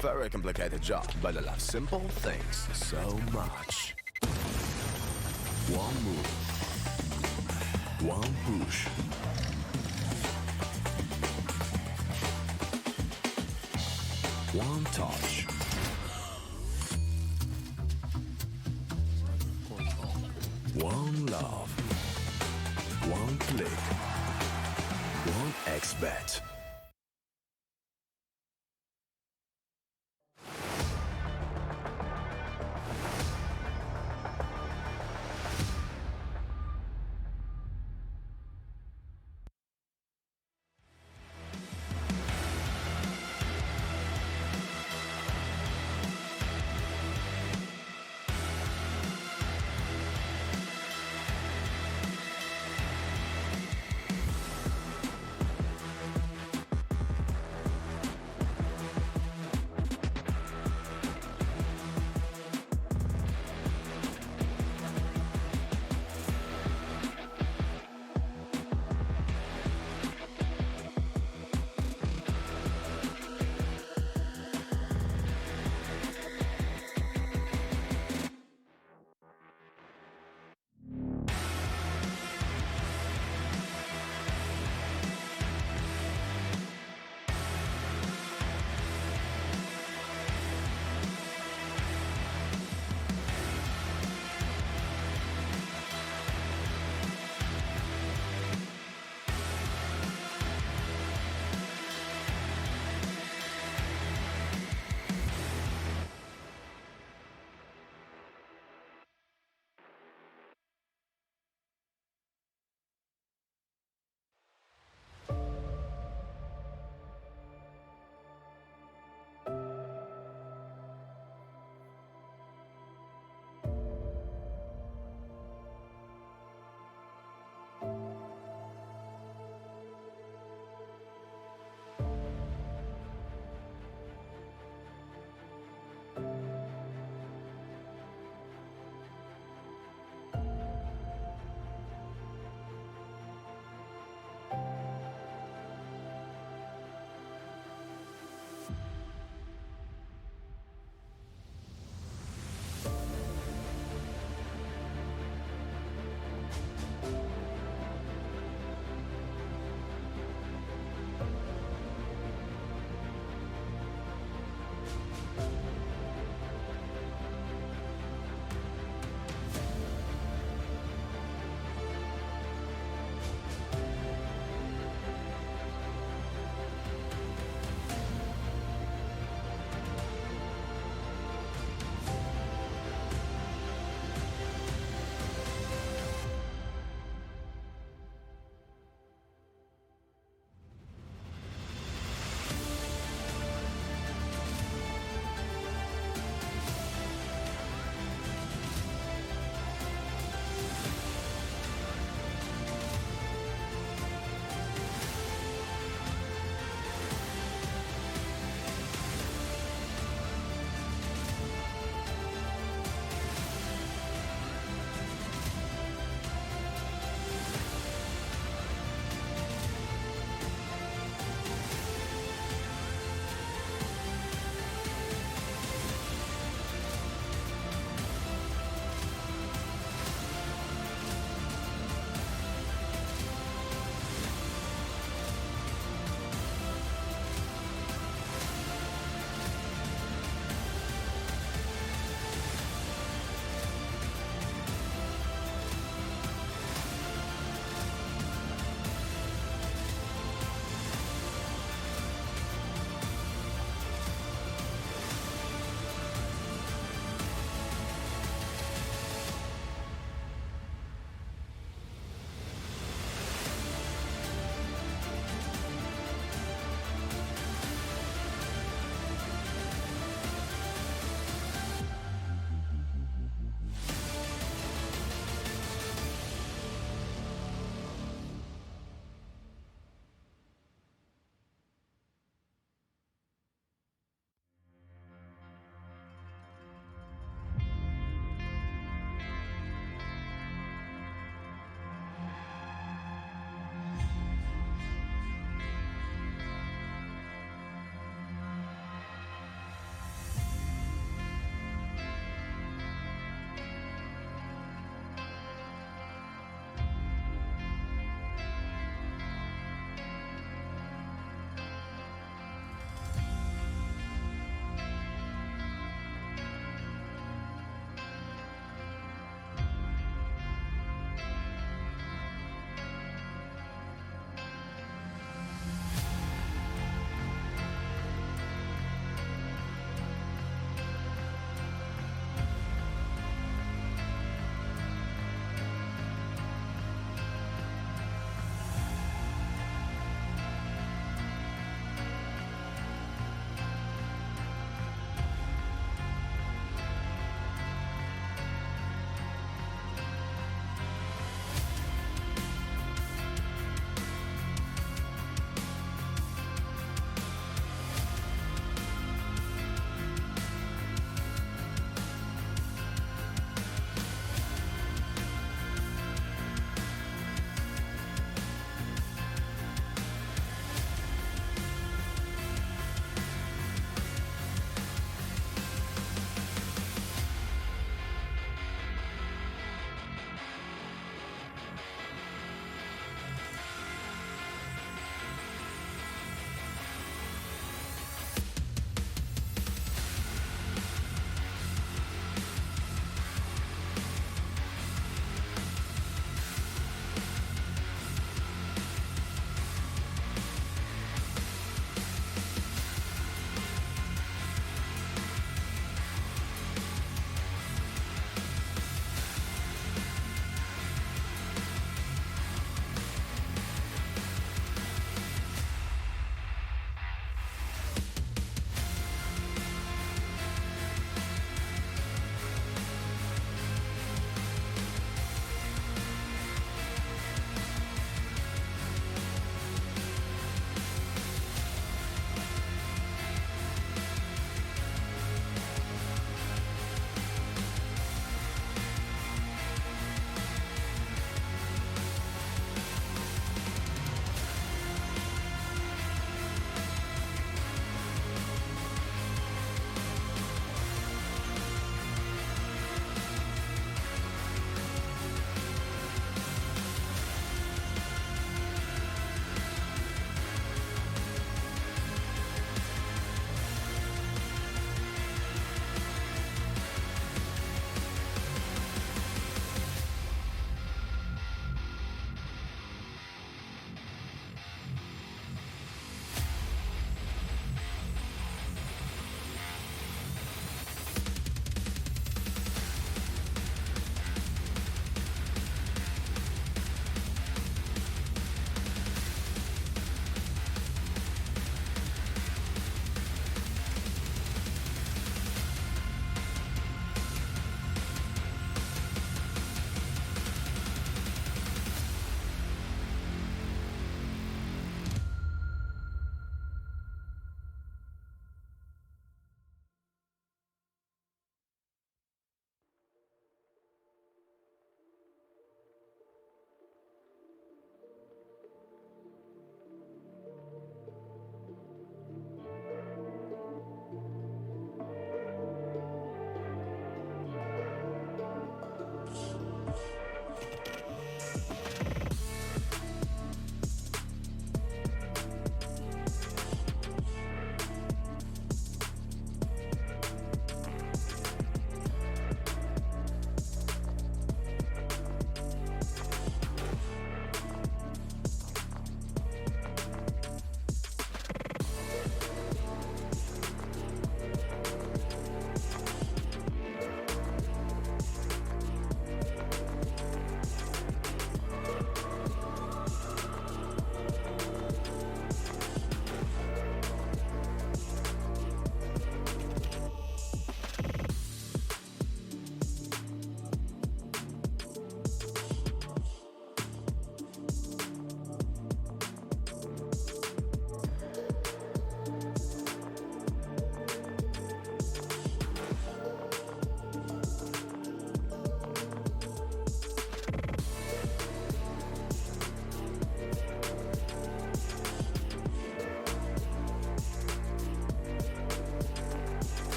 very complicated job, but I love simple things so much. One move, one push. One touch. One love. One click. One X-Bet.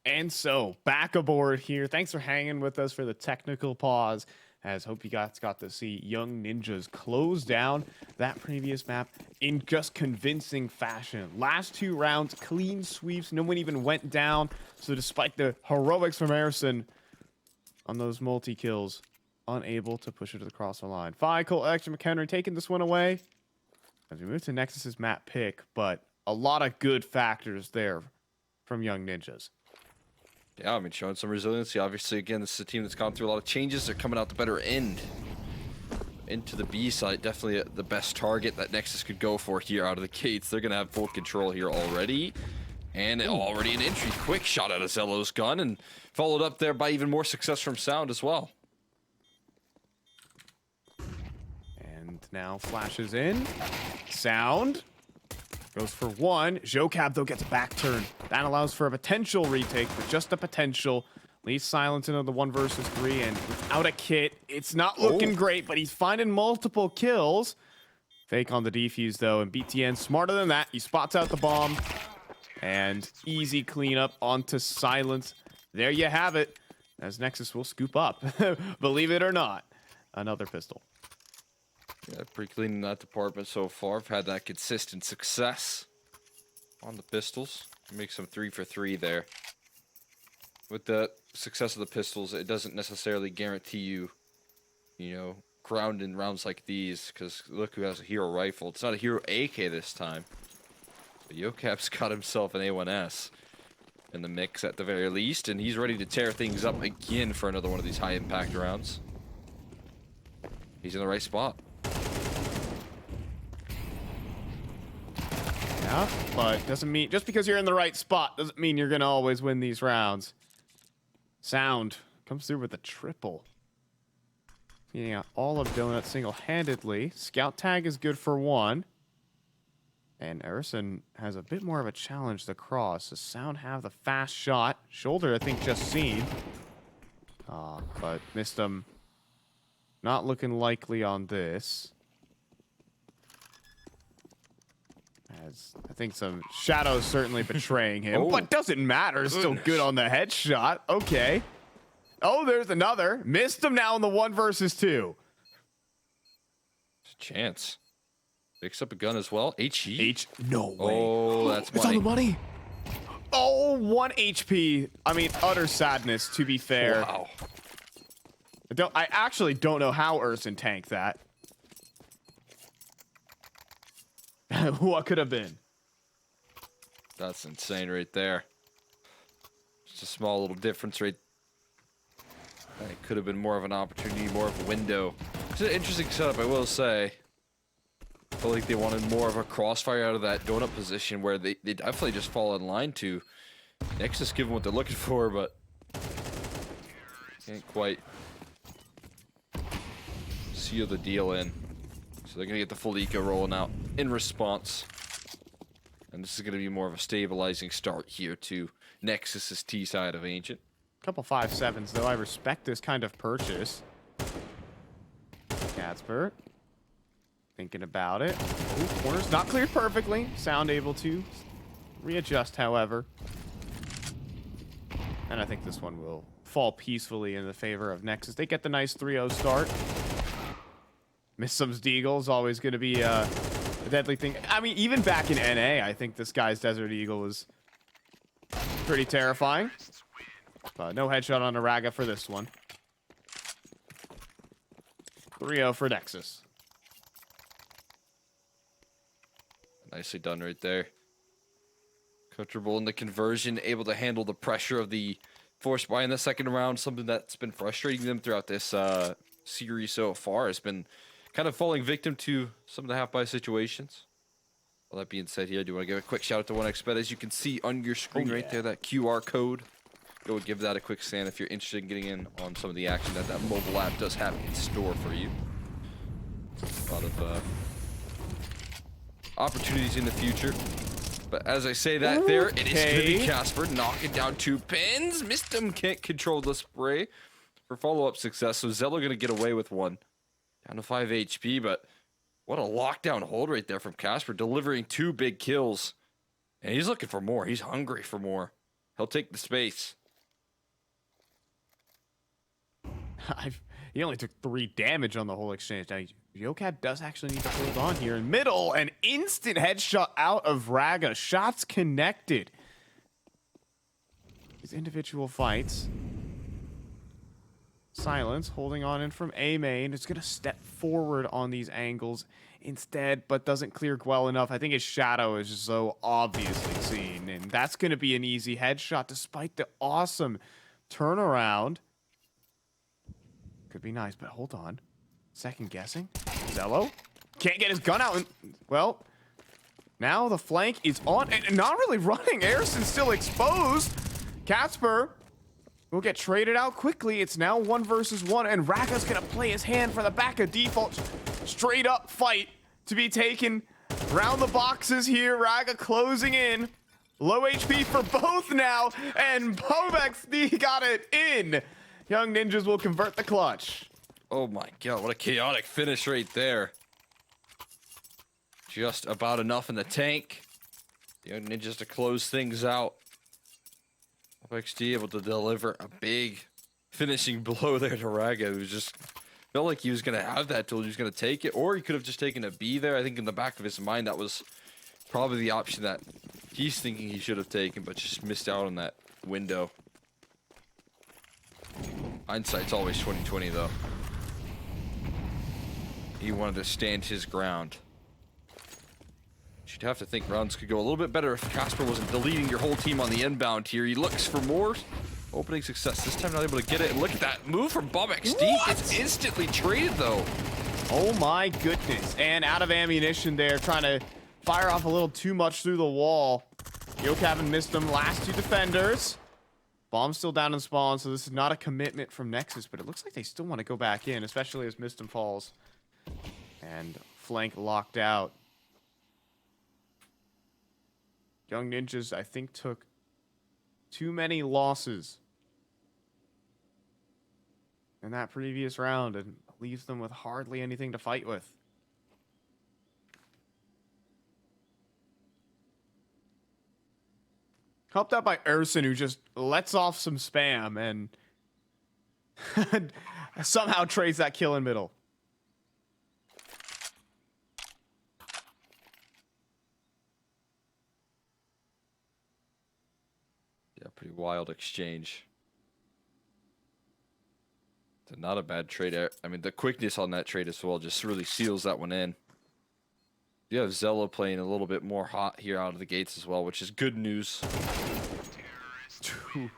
And so, back aboard here. Thanks for hanging with us for the technical pause. As hope you guys got to see Young Ninjas close down that previous map in just convincing fashion. Last 2 rounds, clean sweeps. No one even went down. So despite the heroics from Harrison on those multi-kills, unable to push it to the crossbar line. Colt, Extra McHenry taking this one away as we move to Nexus's map pick, but a lot of good factors there from Young Ninjas. Yeah, I mean, showing some resiliency. Obviously, again, this is a team that's gone through a lot of changes. They're coming out the better end. Into the B site, definitely the best target that Nexus could go for here out of the gates. They're going to have full control here already. And already an entry. Quick shot out of Zello's gun, and followed up there by even more success from Sound as well. And now flashes in. Sound goes for 1. Jocab, though, gets a back turn. That allows for a potential retake, but just a potential. Leaves Silence into the 1 versus 3, and without a kit, it's not looking great, but he's finding multiple kills. Fake on the defuse, though, and BTN smarter than that. He spots out the bomb, and easy cleanup onto Silence. There you have it, as Nexus will scoop up. Believe it or not, another pistol. Yeah, pretty clean in that department so far. I've had that consistent success on the pistols. Make some 3 for 3 there. With the success of the pistols, it doesn't necessarily guarantee you, ground in rounds like these, because look who has a hero rifle. It's not a hero AK this time. But Yocap's got himself an A1S in the mix at the very least, and he's ready to tear things up again for another one of these high impact rounds. He's in the right spot. Yeah, but doesn't mean just because you're in the right spot doesn't mean you're gonna always win these rounds. Sound comes through with a triple. Feeding out all of Donut single-handedly. Scout tag is good for 1. And Erison has a bit more of a challenge to cross. Does Sound have the fast shot? Shoulder, I think, just seen. But missed him. Not looking likely on this. As I think some shadows certainly betraying him, but doesn't matter. Still good on the headshot. Okay. Oh, there's another. Missed him now in the 1 versus 2. There's a chance. Picks up a gun as well. HE. No way. Oh, that's money. It's on the money. Oh, 1 HP. I mean, utter sadness, to be fair. Wow. I actually don't know how Ersin tanked that. What could have been? That's insane right there. Just a small little difference right. It could have been more of an opportunity, more of a window. It's an interesting setup, I will say. I feel like they wanted more of a crossfire out of that donut position where they definitely just fall in line to Nexus give them what they're looking for, but can't quite seal the deal in. So they're going to get the full eco rolling out in response. And this is going to be more of a stabilizing start here to Nexus's T side of Ancient. Couple 5.7s, though. I respect this kind of purchase. Gatsbert. Thinking about it. Ooh, corner's not cleared perfectly. Sound able to readjust, however. And I think this one will fall peacefully in the favor of Nexus. They get the nice 3-0 start. Miss some Deagle is always going to be a deadly thing. I mean, even back in NA, I think this guy's Desert Eagle was pretty terrifying. But no headshot on Araga for this one. 3-0 for Nexus. Nicely done right there. Comfortable in the conversion, able to handle the pressure of the force buy in the second round. Something that's been frustrating them throughout this series so far has been kind of falling victim to some of the half-buy situations. All that being said here, I do want to give a quick shout out to 1xBet. As you can see on your screen right there, that QR code. Go and give that a quick scan if you're interested in getting in on some of the action that that mobile app does have in store for you. A lot of opportunities in the future. But as I say that, there it is going to be Casper knocking down 2 pins. Missed him, can't control the spray for follow-up success. So Zello going to get away with 1. Down to 5 HP, but what a lockdown hold right there from Casper, delivering 2 big kills. And he's looking for more. He's hungry for more. He'll take the space. He only took 3 damage on the whole exchange. Now, Yocab does actually need to hold on here in middle. An instant headshot out of Raga. Shots connected. These individual fights. Silence holding on in from A main. It's going to step forward on these angles instead, but doesn't clear well enough. I think his shadow is just so obviously seen, and that's going to be an easy headshot despite the awesome turnaround. Could be nice, but hold on. Second guessing. Zello can't get his gun out. And, well, now the flank is on and not really running. Arison's still exposed. Casper will get traded out quickly. It's now 1 versus 1, and Raga's gonna play his hand for the back of default. Straight up fight to be taken. Round the boxes here. Raga closing in. Low HP for both now, and Povex got it in. Young Ninjas will convert the clutch. Oh my god, what a chaotic finish right there. Just about enough in the tank. The Young Ninjas to close things out. XD able to deliver a big finishing blow there to Raga, who just felt like he was going to have that tool. He was going to take it, or he could have just taken a B there. I think in the back of his mind, that was probably the option that he's thinking he should have taken, but just missed out on that window. Hindsight's always 20/20, though. He wanted to stand his ground. You'd have to think rounds could go a little bit better if Casper wasn't deleting your whole team on the inbound here. He looks for more. Opening success. This time not able to get it. And look at that move from BobXD. It's instantly traded, though. Oh my goodness. And out of ammunition there, trying to fire off a little too much through the wall. Yocab missed them. Last 2 defenders. Bomb's still down in spawn, so this is not a commitment from Nexus, but it looks like they still want to go back in, especially as Mistum falls. And flank locked out. Young Ninjas, I think, took too many losses in that previous round and leaves them with hardly anything to fight with. Helped out by Ersin, who just lets off some spam and somehow trades that kill in middle. Yeah, pretty wild exchange. Not a bad trade. I mean, the quickness on that trade as well just really seals that one in. You have Zello playing a little bit more hot here out of the gates as well, which is good news. Dude.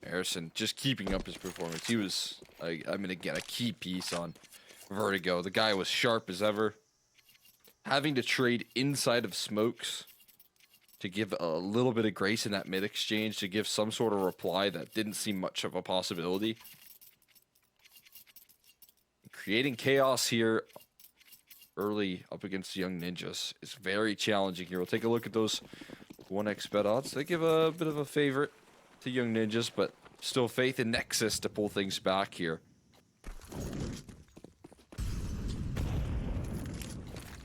Harrison just keeping up his performance. He was, I mean, again, a key piece on Vertigo. The guy was sharp as ever. Having to trade inside of smokes to give a little bit of grace in that mid exchange, to give some sort of reply that didn't seem much of a possibility. Creating chaos here early up against Young Ninjas is very challenging here. We'll take a look at those 1x bet odds. They give a bit of a favorite to Young Ninjas, but still faith in Nexus to pull things back here.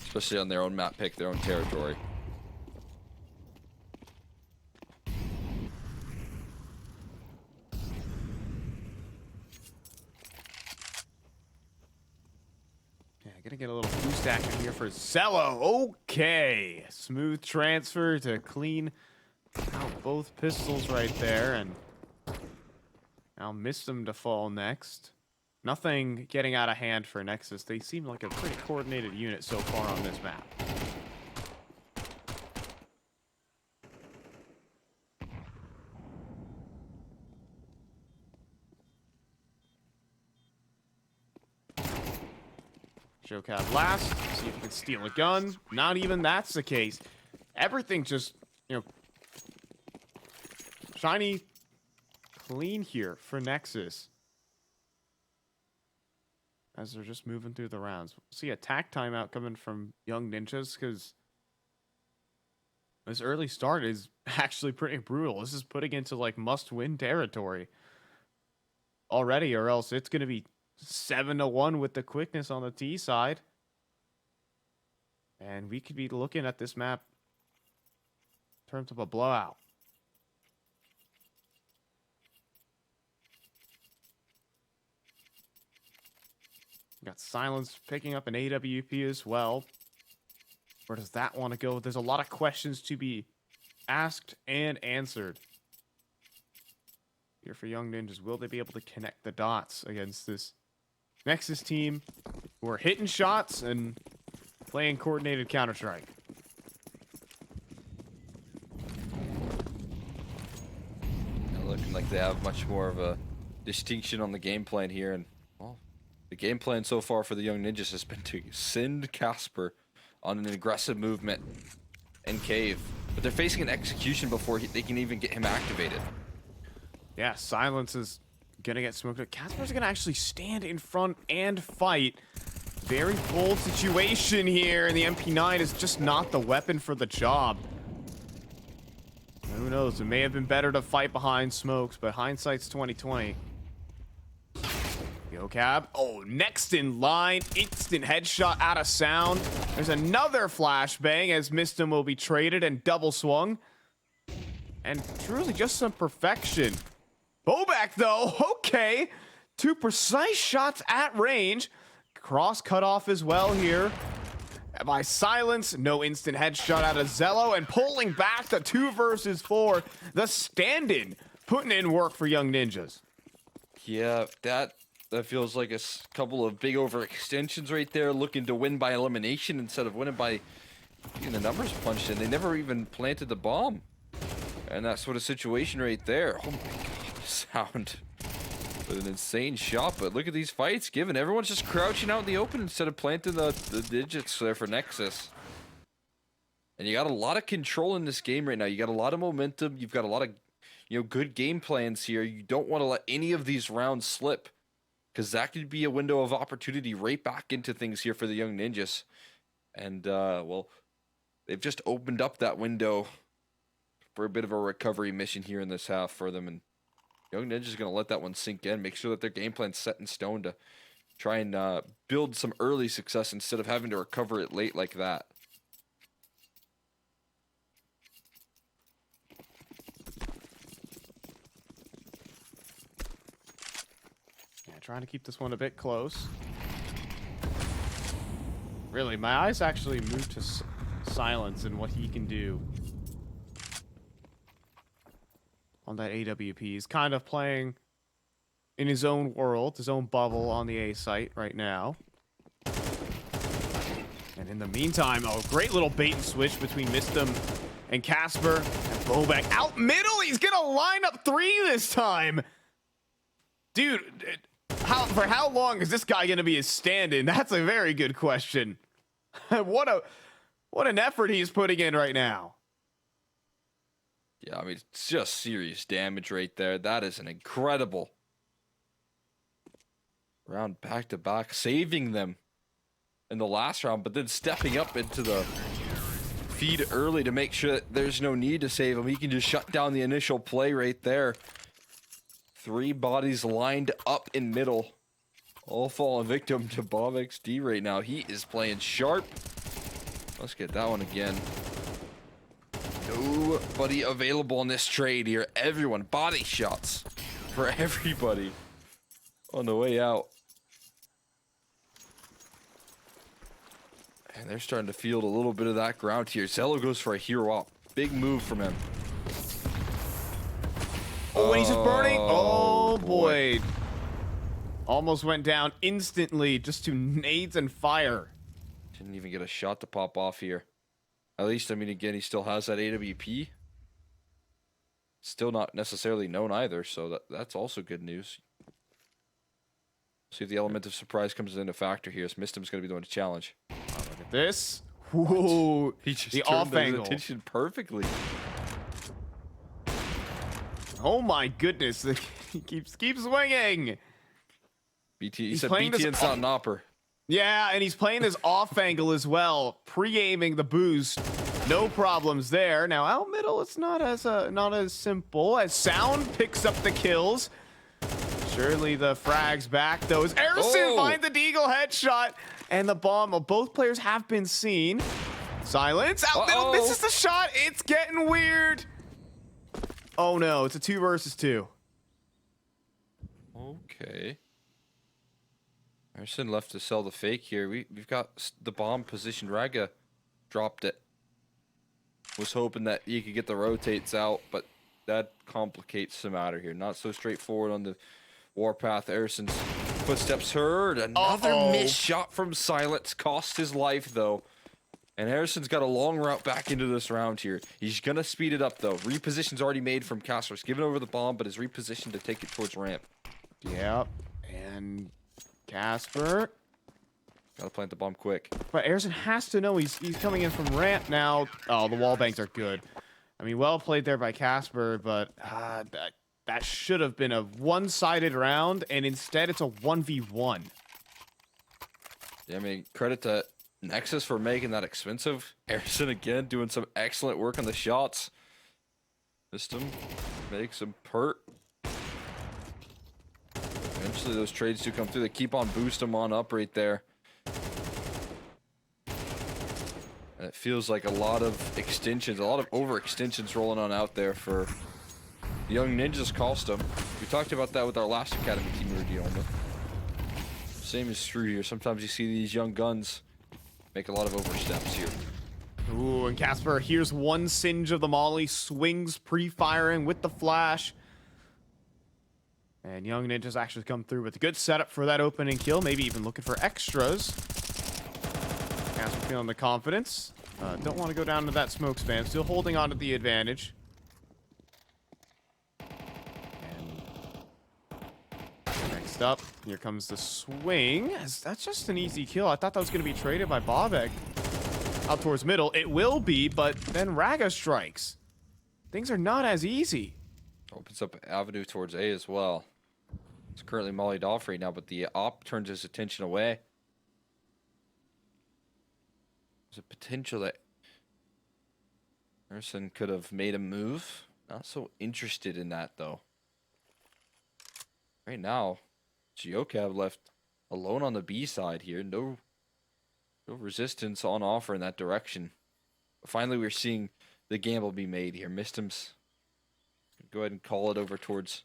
Especially on their own map pick, their own territory. Gonna get a little boost action here for Zello. Okay. Smooth transfer to clean out both pistols right there. And now missed them to fall next. Nothing getting out of hand for Nexus. They seem like a pretty coordinated unit so far on this map. Showcab last. See if he can steal a gun. Not even that's the case. Everything just, you know, shiny clean here for Nexus. As they're just moving through the rounds. We'll see attack timeout coming from Young Ninjas, because this early start is actually pretty brutal. This is putting into like must-win territory already, or else it's going to be 7-1 with the quickness on the T side. And we could be looking at this map in terms of a blowout. Got Silence picking up an AWP as well. Where does that want to go? There's a lot of questions to be asked and answered. Here for Young Ninjas, will they be able to connect the dots against this Nexus team who are hitting shots and playing coordinated Counter-Strike? Looking like they have much more of a distinction on the game plan here, and well, the game plan so far for the Young Ninjas has been to send Casper on an aggressive movement and cave, but they're facing an execution before they can even get him activated. Yeah, Silence is gonna get smoked. Casper's gonna actually stand in front and fight. Very bold situation here, and the MP9 is just not the weapon for the job. Who knows? It may have been better to fight behind smokes, but hindsight's 2020. Yo, Cab. Oh, next in line. Instant headshot out of sound. There's another flashbang as Mistum will be traded and double swung. And truly just some perfection. Bobak, though. Okay. 2 precise shots at range. Cross cut off as well here by Silence. No instant headshot out of Zello, and pulling back the 2 versus 4. The stand-in putting in work for Young Ninjas. Yeah, that feels like a couple of big overextensions right there, looking to win by elimination instead of winning by getting the numbers punched in. They never even planted the bomb. And that sort of situation right there. Oh my god, the sound. With an insane shot, but look at these fights given. Everyone's just crouching out in the open instead of planting the digits there for Nexus. And you got a lot of control in this game right now. You got a lot of momentum. You've got a lot of, good game plans here. You don't want to let any of these rounds slip, because that could be a window of opportunity right back into things here for the Young Ninjas. And, well, they've just opened up that window for a bit of a recovery mission here in this half for them. And Young Ninja's going to let that one sink in, make sure that their game plan's set in stone to try and build some early success instead of having to recover it late like that. Yeah, trying to keep this one a bit close. Really, my eyes actually moved to Silence and what he can do on that AWP. He's kind of playing in his own world, his own bubble on the A site right now. And in the meantime, oh, great little bait and switch between Mistum and Casper. And Bobak out middle. He's gonna line up 3 this time. Dude, for how long is this guy gonna be his stand-in? That's a very good question. What an effort he's putting in right now. Yeah, I mean, it's just serious damage right there. That is an incredible round back-to-back, saving them in the last round, but then stepping up into the feed early to make sure that there's no need to save him. He can just shut down the initial play right there. 3 bodies lined up in middle, all falling victim to Bob XD right now. He is playing sharp. Let's get that one again. Nobody available in this trade here. Everyone, body shots for everybody on the way out. And they're starting to field a little bit of that ground here. Zello goes for a hero up. Big move from him. Oh, and he's just burning. Oh, boy. Almost went down instantly just to nades and fire. Didn't even get a shot to pop off here. At least, I mean, again, he still has that AWP. Still not necessarily known either, so that's also good news. See if the element of surprise comes into factor here. So Mistum's going to be the one to challenge. Oh, look at this. Whoa. He just the turned off his angle. attention perfectly. Oh my goodness. He keeps swinging. BT, he said BTN's not an opper. Yeah, and he's playing this off angle as well, pre-aiming the boost. No problems there. Now out middle, it's not as simple as Sound picks up the kills. Surely the frag's back though. As Erison finds the Deagle headshot and the bomb. Well, both players have been seen. Silence out middle, misses the shot. It's getting weird. Oh no, it's a 2 versus 2. Okay. Harrison left to sell the fake here. We've got the bomb positioned. Raga dropped it. Was hoping that he could get the rotates out, but that complicates the matter here. Not so straightforward on the warpath. Harrison's footsteps heard. Another missed shot from Silence cost his life though. And Harrison's got a long route back into this round here. He's gonna speed it up though. Reposition's already made from Casper's given over the bomb, but is repositioned to take it towards ramp. Yep. And Casper. Gotta plant the bomb quick. But Harrison has to know he's coming in from ramp now. Oh, the wall bangs are good. I mean, well played there by Casper, but that should have been a one-sided round, and instead it's a 1v1. Yeah, I mean, credit to Nexus for making that expensive. Harrison again doing some excellent work on the shots. Missed him. Makes him pert. Eventually those trades do come through. They keep on boosting him on up right there. And it feels like a lot of extensions, a lot of overextensions rolling on out there for the Young Ninjas cost them. We talked about that with our last Academy team we were dealing with. Same is true here. Sometimes you see these young guns make a lot of oversteps here. Ooh, and Casper, here's one singe of the molly. Swings pre-firing with the flash. And Young Ninjas actually come through with a good setup for that opening kill. Maybe even looking for extras. Casper feeling the confidence. Don't want to go down to that smoke spam. Still holding on to the advantage. And next up, here comes the swing. That's just an easy kill. I thought that was going to be traded by Bobek. Out towards middle. It will be, but then Raga strikes. Things are not as easy. Opens up an avenue towards A as well. It's currently mollied off right now, but the op turns his attention away. There's a potential that Harrison could have made a move. Not so interested in that, though. Right now, Geocab left alone on the B side here. No resistance on offer in that direction. But finally, we're seeing the gamble be made here. Mistim's go ahead and call it over towards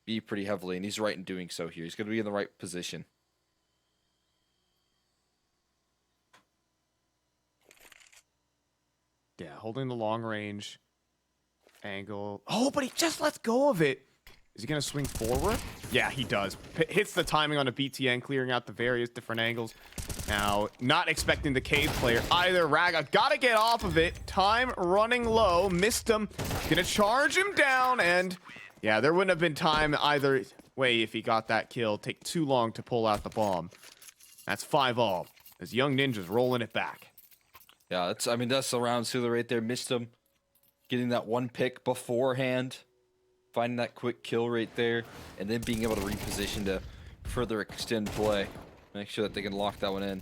B pretty heavily, and he's right in doing so here. He's going to be in the right position. Yeah, holding the long range angle. Oh, but he just lets go of it. Is he going to swing forward? Yeah, he does. Hits the timing on a BTN, clearing out the various different angles. Now, not expecting the cave player either. Raga got to get off of it. Time running low. Missed him. Going to charge him down. And yeah, there wouldn't have been time either way if he got that kill. Take too long to pull out the bomb. That's 5-all. As Young Ninjas rolling it back. Yeah, I mean, that's the round sealer right there. Missed him. Getting that one pick beforehand. Finding that quick kill right there. And then being able to reposition to further extend play. Make sure that they can lock that one in.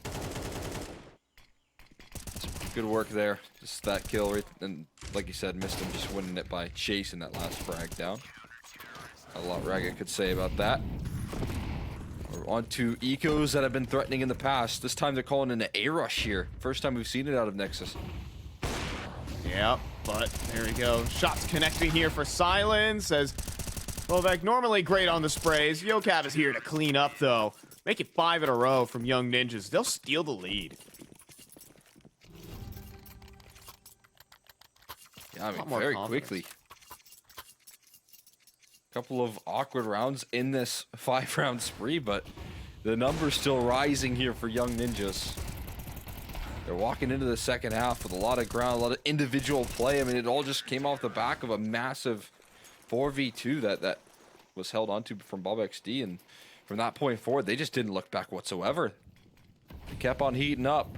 Good work there. Just that kill right. And like you said, missed him, just winning it by chasing that last frag down. A lot Raga could say about that. We're on to ecos that have been threatening in the past. This time they're calling in an A-rush here. First time we've seen it out of Nexus. Yep, but there we go. Shots connecting here for Silence as Bobek normally great on the sprays. Yocab is here to clean up though. Make it 5 in a row from Young Ninjas. They'll steal the lead. Yeah, I mean, very quickly. Couple of awkward rounds in this 5-round spree, but the number's still rising here for Young Ninjas. They're walking into the second half with a lot of ground, a lot of individual play. I mean, it all just came off the back of a massive 4v2 that was held onto from Bob XD, and from that point forward, they just didn't look back whatsoever. They kept on heating up.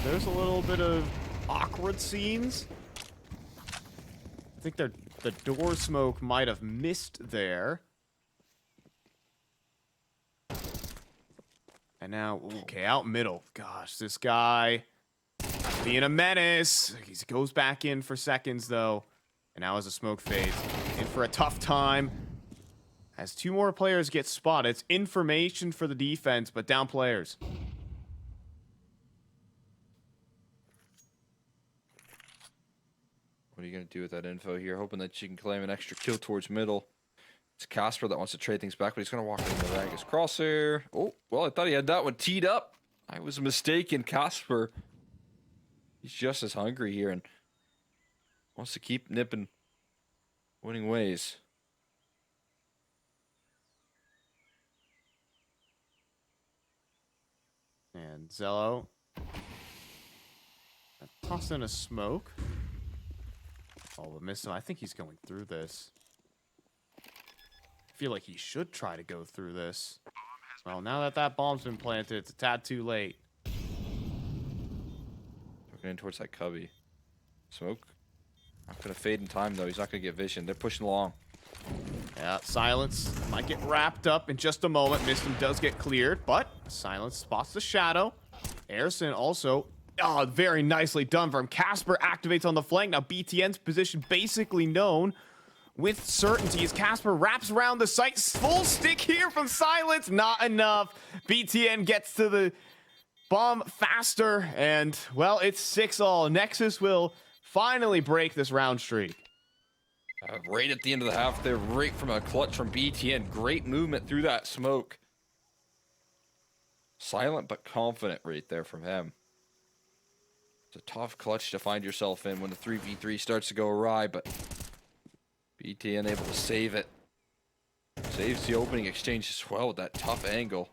There's a little bit of awkward scenes. I think the door smoke might have missed there. And now, okay, out middle. Gosh, this guy being a menace. He goes back in for seconds, though. And now as the smoke fades, in for a tough time. As 2 more players get spotted, it's information for the defense, but down players. What are you going to do with that info here? Hoping that you can claim an extra kill towards middle. It's Casper that wants to trade things back, but he's going to walk in the Ragus crosshair. Oh, well, I thought he had that one teed up. I was mistaken. Casper, he's just as hungry here and wants to keep nipping winning ways. And Zello toss in a smoke. Oh, but missed him. I think he's going through this. I feel like he should try to go through this. Well, now that that bomb's been planted, it's a tad too late. Looking in towards that cubby. Smoke. Not going to fade in time, though. He's not going to get vision. They're pushing along. Yeah, Silence might get wrapped up in just a moment. Mistum does get cleared, but Silence spots the shadow. Airson also, very nicely done from Casper. Activates on the flank. Now BTN's position basically known with certainty as Casper wraps around the site. Full stick here from Silence. Not enough. BTN gets to the bomb faster, and, well, it's 6-all. Nexus will finally break this round streak. Right at the end of the half there, right from a clutch from BTN. Great movement through that smoke. Silent but confident right there from him. It's a tough clutch to find yourself in when the 3v3 starts to go awry, but BTN able to save it. Saves the opening exchange as well with that tough angle.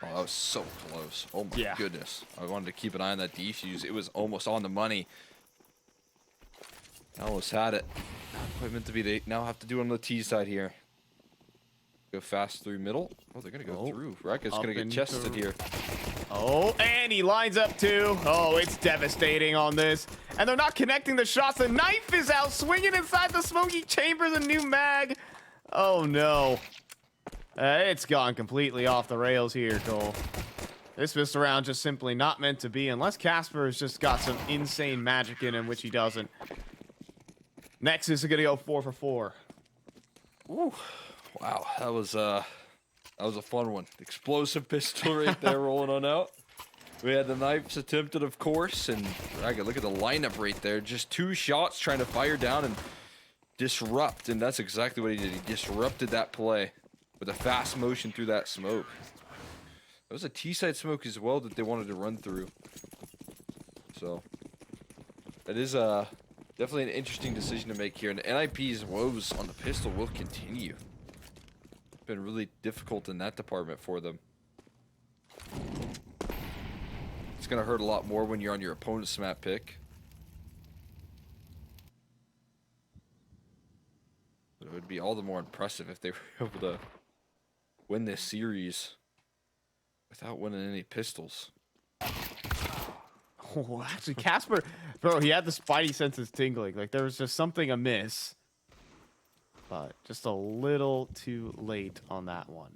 Oh, that was so close. Oh my goodness. I wanted to keep an eye on that defuse. It was almost on the money. Almost had it. Not quite meant to be. They now have to do it on the T side here. Go fast through middle. Oh, they're going to go through. Rekka's going to get chested here. Oh, and he lines up too. Oh, it's devastating on this. And they're not connecting the shots. The knife is out, swinging inside the smoky chamber, the new mag. Oh, no. It's gone completely off the rails here, Cole. This fist round just simply not meant to be, unless Casper has just got some insane magic in him, which he doesn't. Nexus is going to go 4 for 4. Ooh. Wow, that was a fun one. Explosive pistol right there rolling on out. We had the knives attempted, of course, and look at the lineup right there. Just 2 shots trying to fire down and disrupt, and that's exactly what he did. He disrupted that play with a fast motion through that smoke. There was a T-side smoke as well that they wanted to run through. So, that is definitely an interesting decision to make here. And NIP's woes on the pistol will continue. Been really difficult in that department for them. It's gonna hurt a lot more when you're on your opponent's map pick. But it would be all the more impressive if they were able to win this series without winning any pistols. Oh, actually, Casper, bro, he had the spidey senses tingling. Like, there was just something amiss. But just a little too late on that one.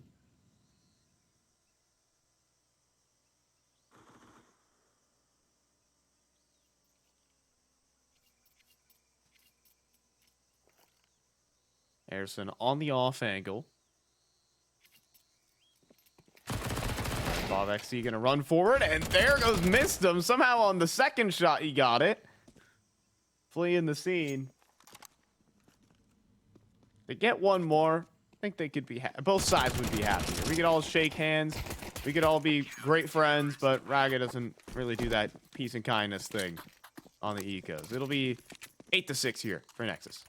Airson on the off angle. Bob XC gonna run forward, and there goes Mistum. Somehow on the second shot he got it. Fleeing the scene. They get one more. I think they could be both sides would be happier. We could all shake hands. We could all be great friends, but Raga doesn't really do that peace and kindness thing on the ecos. It'll be 8-6 here for Nexus.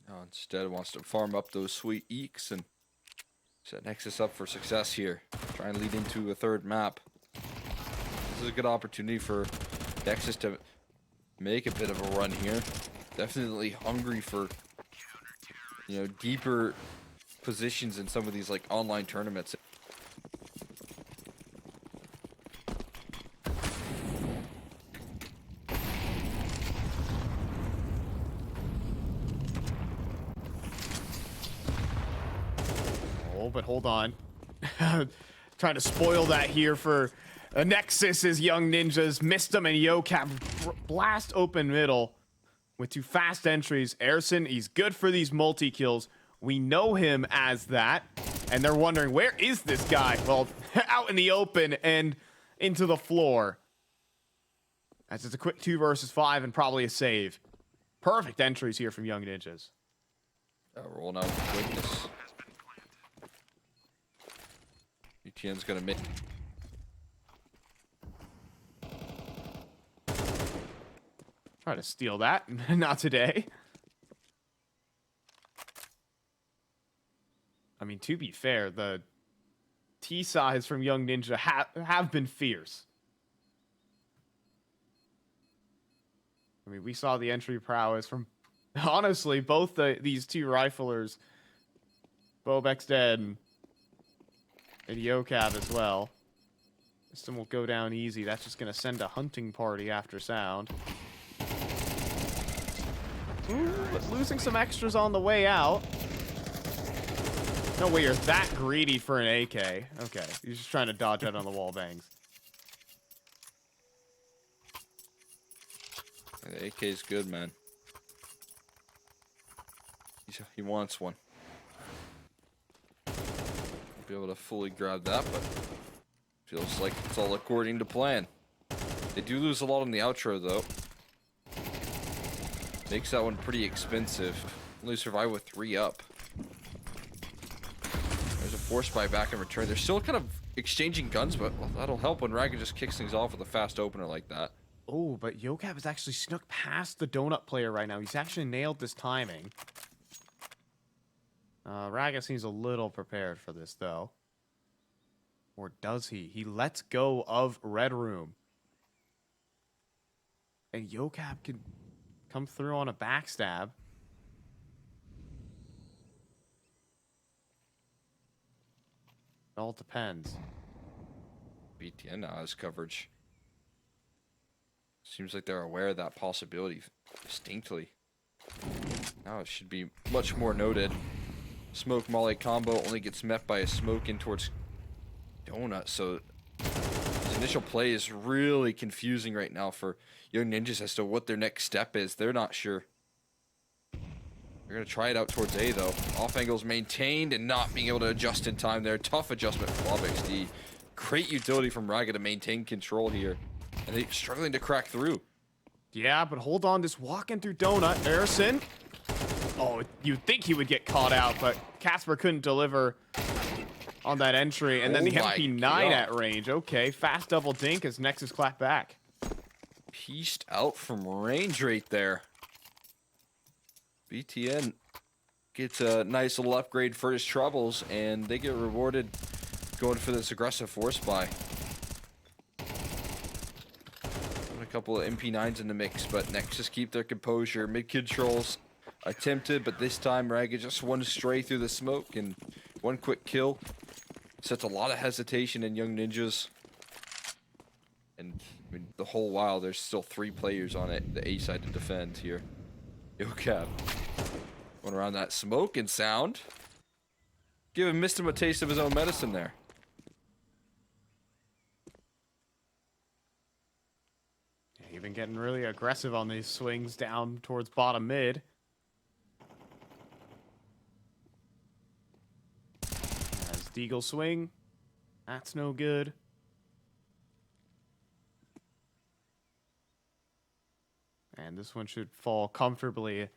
No, instead it wants to farm up those sweet eeks and set Nexus up for success here. Try and lead into a third map. This is a good opportunity for Nexus to make a bit of a run here. Definitely hungry for, you know, deeper positions in some of these like online tournaments. Oh, but hold on. Trying to spoil that here for Nexus's young ninjas. Mistum and Yocap blast open middle with 2 fast entries. Airson, he's good for these multi-kills. We know him as that. And they're wondering, where is this guy? Well, out in the open. And into the floor. As it's a quick 2 versus 5 and probably a save. Perfect entries here from Young Ninjas. Rolling out with quickness. ETN's gonna make. Try to steal that. Not today. I mean, to be fair, the T size from Young Ninja have been fierce. I mean, we saw the entry prowess from, honestly, both these two riflers, Bobek's dead, and Yokab as well. This one will go down easy. That's just going to send a hunting party after Sound. Ooh, but losing some extras on the way out. No way you're that greedy for an AK. Okay, you're just trying to dodge out on the wall bangs. The AK is good, man. He wants one. Won't be able to fully grab that, but feels like it's all according to plan. They do lose a lot on the outro, though. Makes that one pretty expensive. Only survive with 3 up. There's a force buy back in return. They're still kind of exchanging guns, but well, that'll help when Raga just kicks things off with a fast opener like that. Oh, but Yokab has actually snuck past the donut player right now. He's actually nailed this timing. Raga seems a little prepared for this, though. Or does he? He lets go of Red Room. And Yokab can come through on a backstab. It all depends. BTN now has coverage. Seems like they're aware of that possibility distinctly. Now it should be much more noted. Smoke Molly combo only gets met by a smoke in towards Donut, so his initial play is really confusing right now for Young Ninjas as to what their next step is. They're not sure. They're going to try it out towards A, though. Off angles maintained and not being able to adjust in time there. Tough adjustment for Bob XD. Great utility from Raga to maintain control here. And they're struggling to crack through. Yeah, but hold on. Just walking through Donut. Erison. Oh, you'd think he would get caught out, but Casper couldn't deliver on that entry. And then the MP9 at range. Okay, fast double dink as Nexus clap back. Pieced out from range right there. BTN gets a nice little upgrade for his troubles, and they get rewarded going for this aggressive force buy. A couple of MP9s in the mix, but Nexus keep their composure. Mid controls attempted, but this time Raga just one stray through the smoke and one quick kill. Sets a lot of hesitation in Young Ninjas. And I mean, the whole while there's still 3 players on it, the A side to defend here. Yokab going around that smoke and Sound. Missed him a taste of his own medicine there. Yeah, you've been getting really aggressive on these swings down towards bottom mid. As Deagle swing. That's no good. And this one should fall comfortably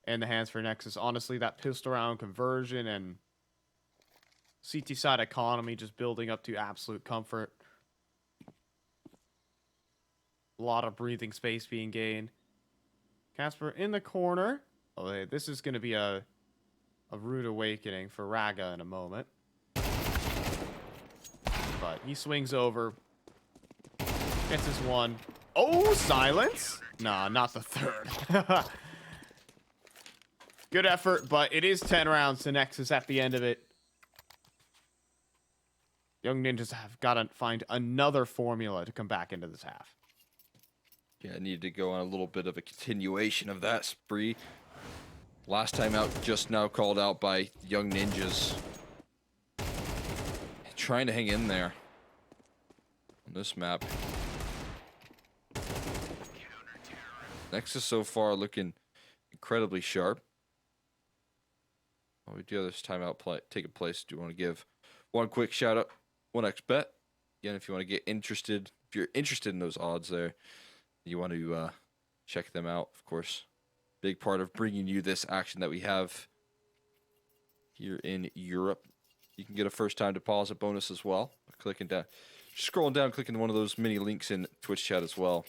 in the hands for Nexus. Honestly, that pistol round conversion and CT side economy just building up to absolute comfort. A lot of breathing space being gained. Casper in the corner. Oh, hey, this is going to be a rude awakening for Raga in a moment. But he swings over. Gets his one. Oh, silence? Nah, not the third. Good effort, but it is 10 rounds to Nexus at the end of it. Young Ninjas have got to find another formula to come back into this half. Yeah, I needed to go on a little bit of a continuation of that spree. Last time out, just now called out by Young Ninjas. Trying to hang in there on this map. Nexus so far looking incredibly sharp. While we do have this timeout taking place, do you want to give one quick shout out, 1xBet, Again, if you want to get interested, if you're interested in those odds there, you want to check them out, of course. Big part of bringing you this action that we have here in Europe. You can get a first-time deposit bonus as well. Clicking down, scrolling down, clicking one of those mini links in Twitch chat as well.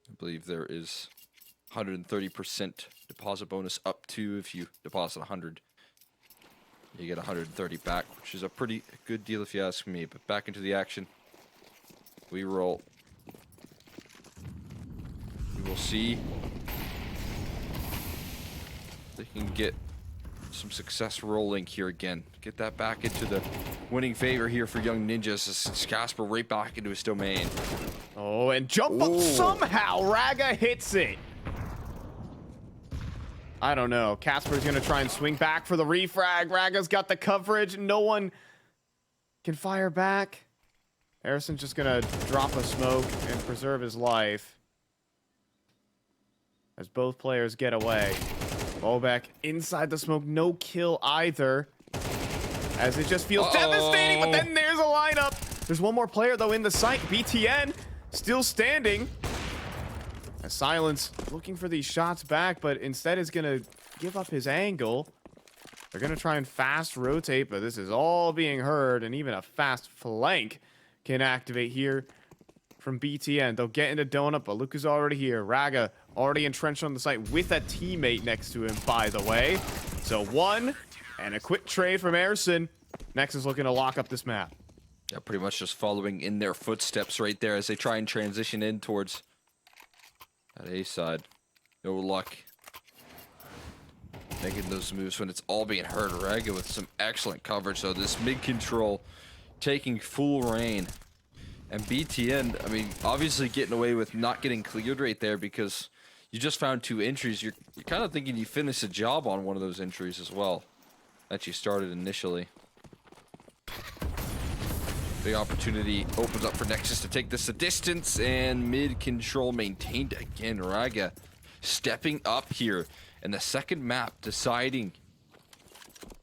I believe there is 130% deposit bonus up to if you deposit 100. You get 130 back, which is a pretty good deal if you ask me. But back into the action. We roll. We will see. They can get some success rolling here again. Get that back into the winning favor here for Young Ninjas. As Casper right back into his domain. Oh, and jump up somehow. Raga hits it. I don't know. Casper's going to try and swing back for the refrag. Raga's got the coverage. No one can fire back. Harrison's just going to drop a smoke and preserve his life. As both players get away. Bobek inside the smoke. No kill either. As it just feels devastating, but then there's a lineup. There's one more player, though, in the site. BTN still standing. As Silence looking for these shots back, but instead is going to give up his angle. They're going to try and fast rotate, but this is all being heard, and even a fast flank can activate here from BTN. They'll get into Donut, but Luke is already here. Raga already entrenched on the site with a teammate next to him, by the way. So one, and a quick trade from Erison. Next is looking to lock up this map. Yeah, pretty much just following in their footsteps right there as they try and transition in towards that A side. No luck making those moves when it's all being heard. Raga with some excellent coverage, so this mid control taking full reign. And BTN, I mean, obviously getting away with not getting cleared right there because you just found 2 entries. You're kind of thinking you finished the job on one of those entries as well that you started initially. Big opportunity opens up for Nexus to take this a distance, and mid control maintained again. Raga stepping up here in the second map, deciding,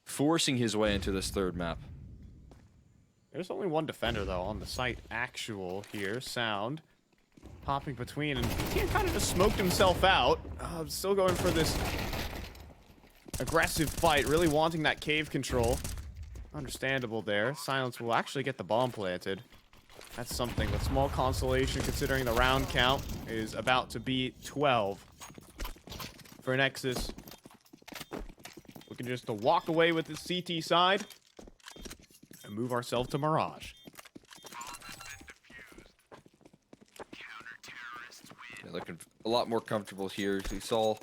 forcing his way into this third map. There's only one defender, though, on the site. Actual here. Sound. Popping between, and he kind of just smoked himself out. Still going for this aggressive fight, really wanting that cave control. Understandable there. Silence will actually get the bomb planted. That's something, but small consolation considering the round count is about to be 12 for Nexus. Looking just to walk away with the CT side and move ourselves to Mirage. Yeah, looking a lot more comfortable here. We saw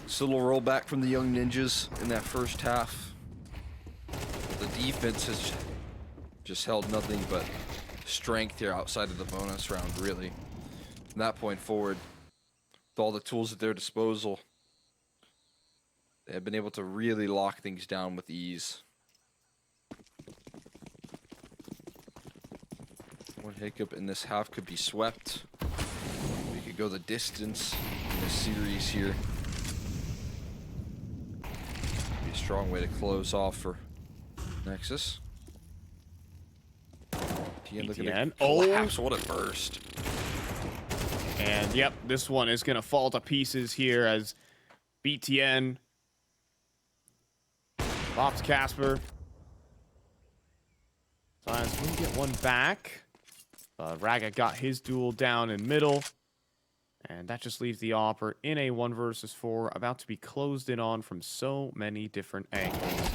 this little rollback from the Young Ninjas in that first half. The defense has just held nothing but strength here outside of the bonus round, really. From that point forward, with all the tools at their disposal, they have been able to really lock things down with ease. One hiccup in this half could be swept. We could go the distance in this series here. Be a strong way to close off for Nexus. BTN. Collapse. What a burst. And yep, this one is going to fall to pieces here as BTN pops Casper. Silence will get one back. Raga got his duel down in middle. And that just leaves the Opper in a 1 versus 4, about to be closed in on from so many different angles.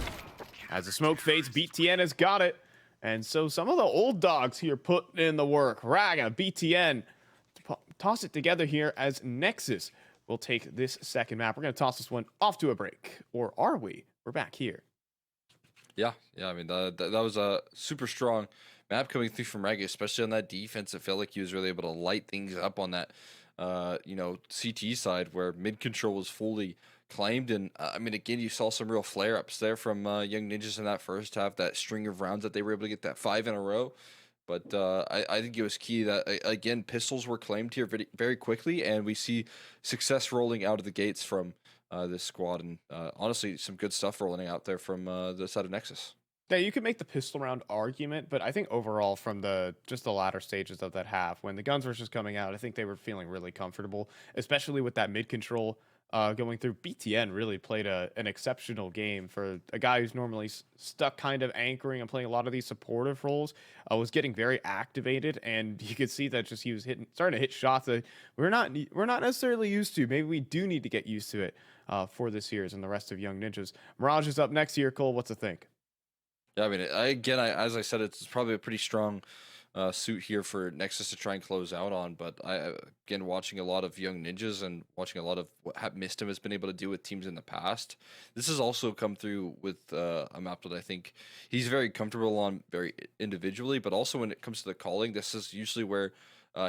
As the smoke fades, BTN has got it. And so some of the old dogs here put in the work. Raga, BTN, toss it together here as Nexus will take this second map. We're going to toss this one off to a break. Or are we? We're back here. Yeah, I mean, that was a super strong map coming through from Raga, especially on that defense. I felt like he was really able to light things up on that, CT side where mid control was fully claimed. And I mean, again, you saw some real flare ups there from Young Ninjas in that first half, that string of rounds that they were able to get that 5 in a row. But I think it was key that, again, pistols were claimed here very, very quickly, and we see success rolling out of the gates from this squad. And honestly, some good stuff rolling out there from the side of Nexus. Yeah, you could make the pistol round argument, but I think overall from the just the latter stages of that half, when the guns were just coming out, I think they were feeling really comfortable, especially with that mid control going through. BTN really played an exceptional game for a guy who's normally stuck kind of anchoring and playing a lot of these supportive roles. Was getting very activated, and you could see that just he was starting to hit shots that we're not necessarily used to. Maybe we do need to get used to it for this year's and the rest of Young Ninjas. Mirage is up next year. Cole, what's the think? Yeah, I mean, as I said, it's probably a pretty strong suit here for Nexus to try and close out on. But again, watching a lot of Young Ninjas and watching a lot of what Mistim has been able to do with teams in the past, this has also come through with a map that I think he's very comfortable on, very individually. But also when it comes to the calling, this is usually where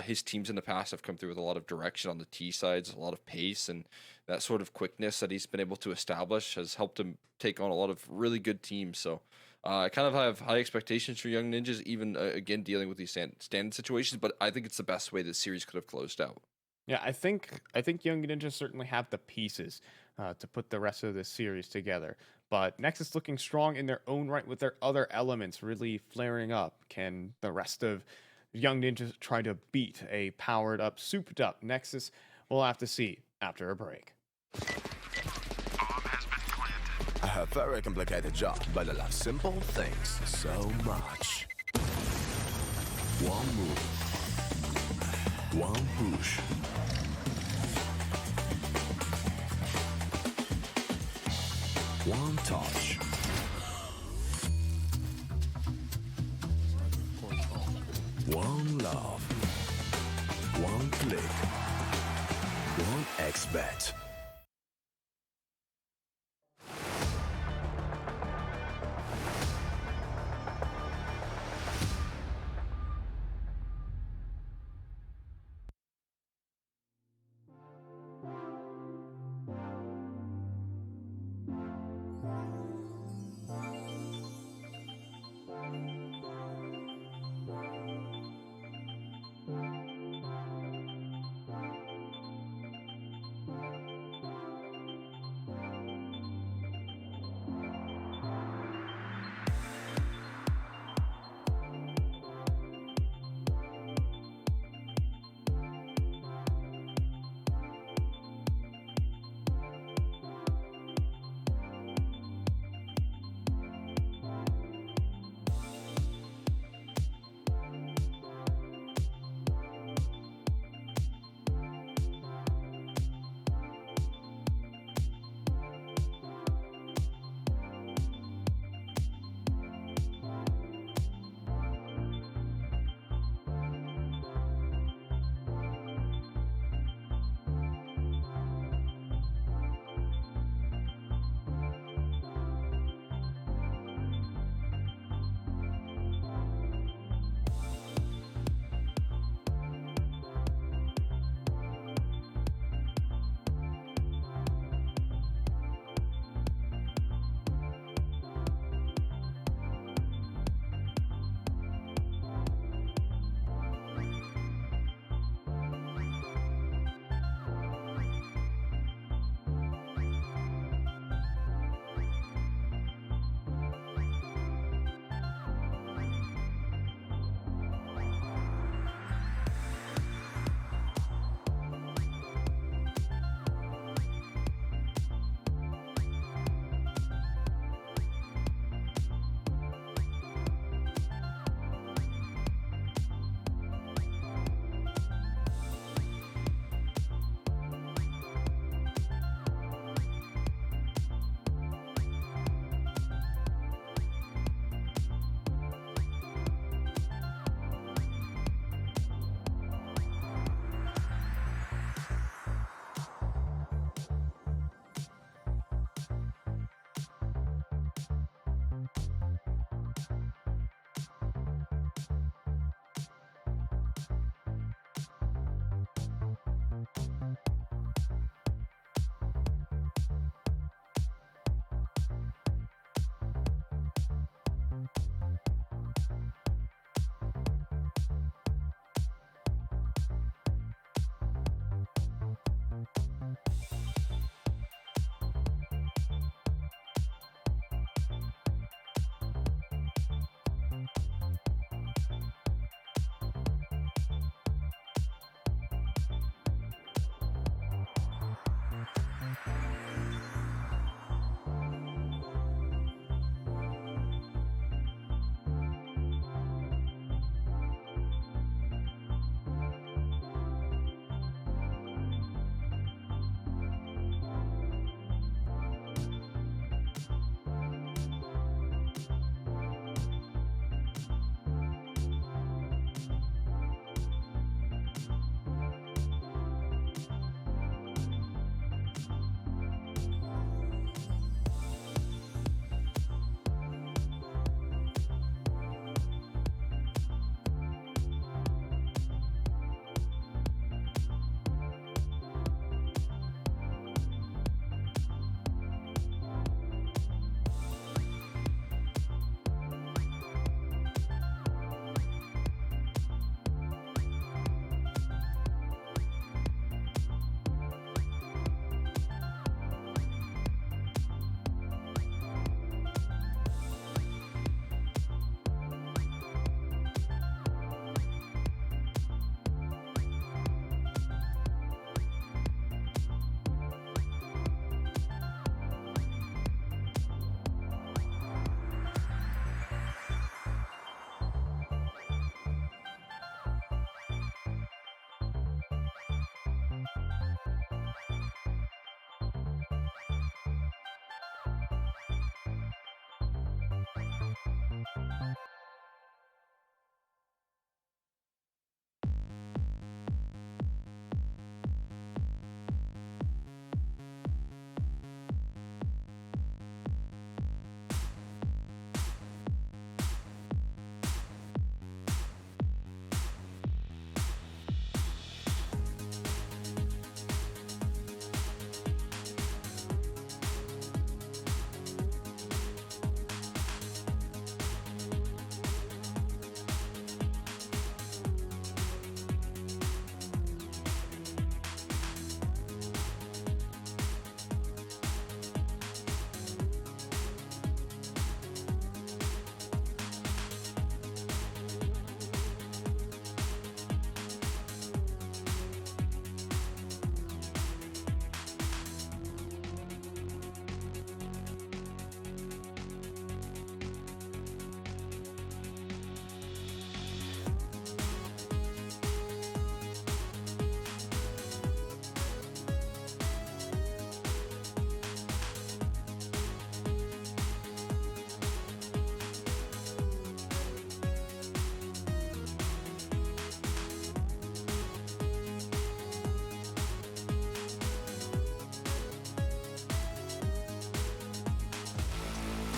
his teams in the past have come through with a lot of direction on the T sides, a lot of pace, and that sort of quickness that he's been able to establish has helped him take on a lot of really good teams. So. I kind of have high expectations for Young Ninjas, even again dealing with these standard situations. But I think it's the best way this series could have closed out. Yeah, I think Young Ninjas certainly have the pieces to put the rest of this series together. But Nexus looking strong in their own right with their other elements really flaring up. Can the rest of Young Ninjas try to beat a powered up, souped up Nexus? We'll have to see after a break. A very complicated job, but I love simple things so much. One move, one push. One touch. One love. One click. One X-Bet.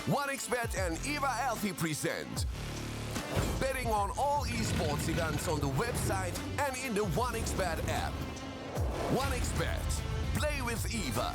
OneXBet and Eva Alfie present betting on all esports events on the website and in the OneXBet app. OneXBet. Play with Eva.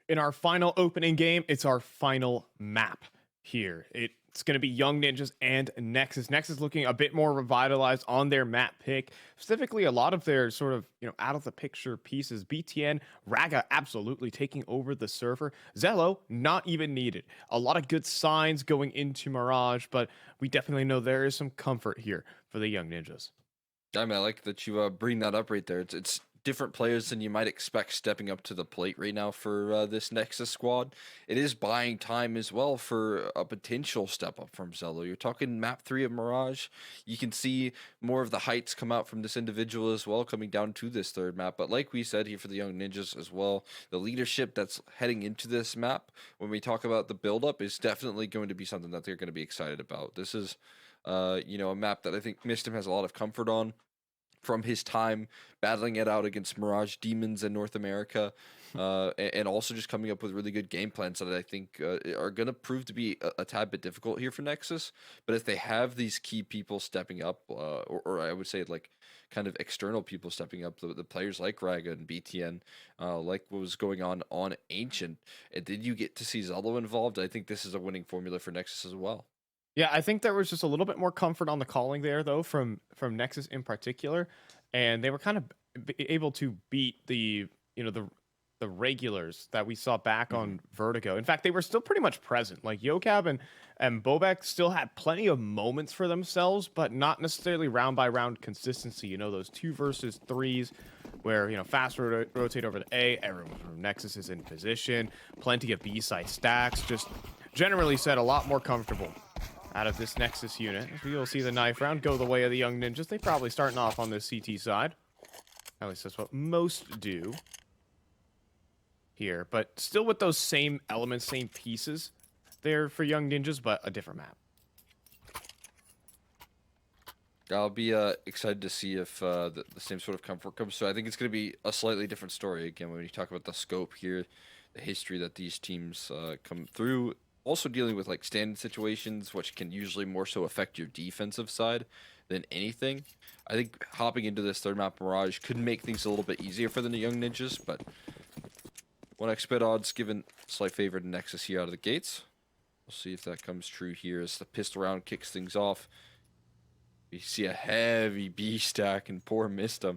In our final opening game, it's our final map here. It's going to be Young Ninjas and Nexus. Nexus looking a bit more revitalized on their map pick. Specifically, a lot of their sort of, out of the picture pieces. BTN, Raga absolutely taking over the server. Zello, not even needed. A lot of good signs going into Mirage, but we definitely know there is some comfort here for the Young Ninjas. I mean, I like that you bring that up right there. It's different players than you might expect stepping up to the plate right now for this Nexus squad. It is buying time as well for a potential step up from Zello. You're talking map 3 of Mirage. You can see more of the heights come out from this individual as well, coming down to this third map. But like we said here for the Young Ninjas as well, the leadership that's heading into this map, when we talk about the build-up, is definitely going to be something that they're going to be excited about. This is, a map that I think Mistim has a lot of comfort on from his time battling it out against Mirage Demons in North America, and also just coming up with really good game plans that I think are going to prove to be a tad bit difficult here for Nexus. But if they have these key people stepping up, or I would say like kind of external people stepping up, the players like Raga and BTN, like what was going on Ancient, and did you get to see Zello involved? I think this is a winning formula for Nexus as well. Yeah, I think there was just a little bit more comfort on the calling there, though, from Nexus in particular, and they were kind of able to beat the regulars that we saw back on Vertigo. In fact, they were still pretty much present. Like Yocab and Bobek still had plenty of moments for themselves, but not necessarily round by round consistency. Those 2 versus 3s where fast rotate over to A, everyone from Nexus is in position, plenty of B side stacks, just generally said a lot more comfortable out of this Nexus unit. You'll see the knife round go the way of the Young Ninjas. They probably starting off on the CT side. At least that's what most do here. But still with those same elements, same pieces there for Young Ninjas, but a different map. I'll be excited to see if the same sort of comfort comes. So I think it's going to be a slightly different story again when you talk about the scope here, the history that these teams come through. Also dealing with like stand situations, which can usually more so affect your defensive side than anything. I think hopping into this third map Mirage could make things a little bit easier for the Young Ninjas, but 1xBet odds given slight favor to Nexus here out of the gates. We'll see if that comes true here as the pistol round kicks things off. We see a heavy B stack and poor Mistim.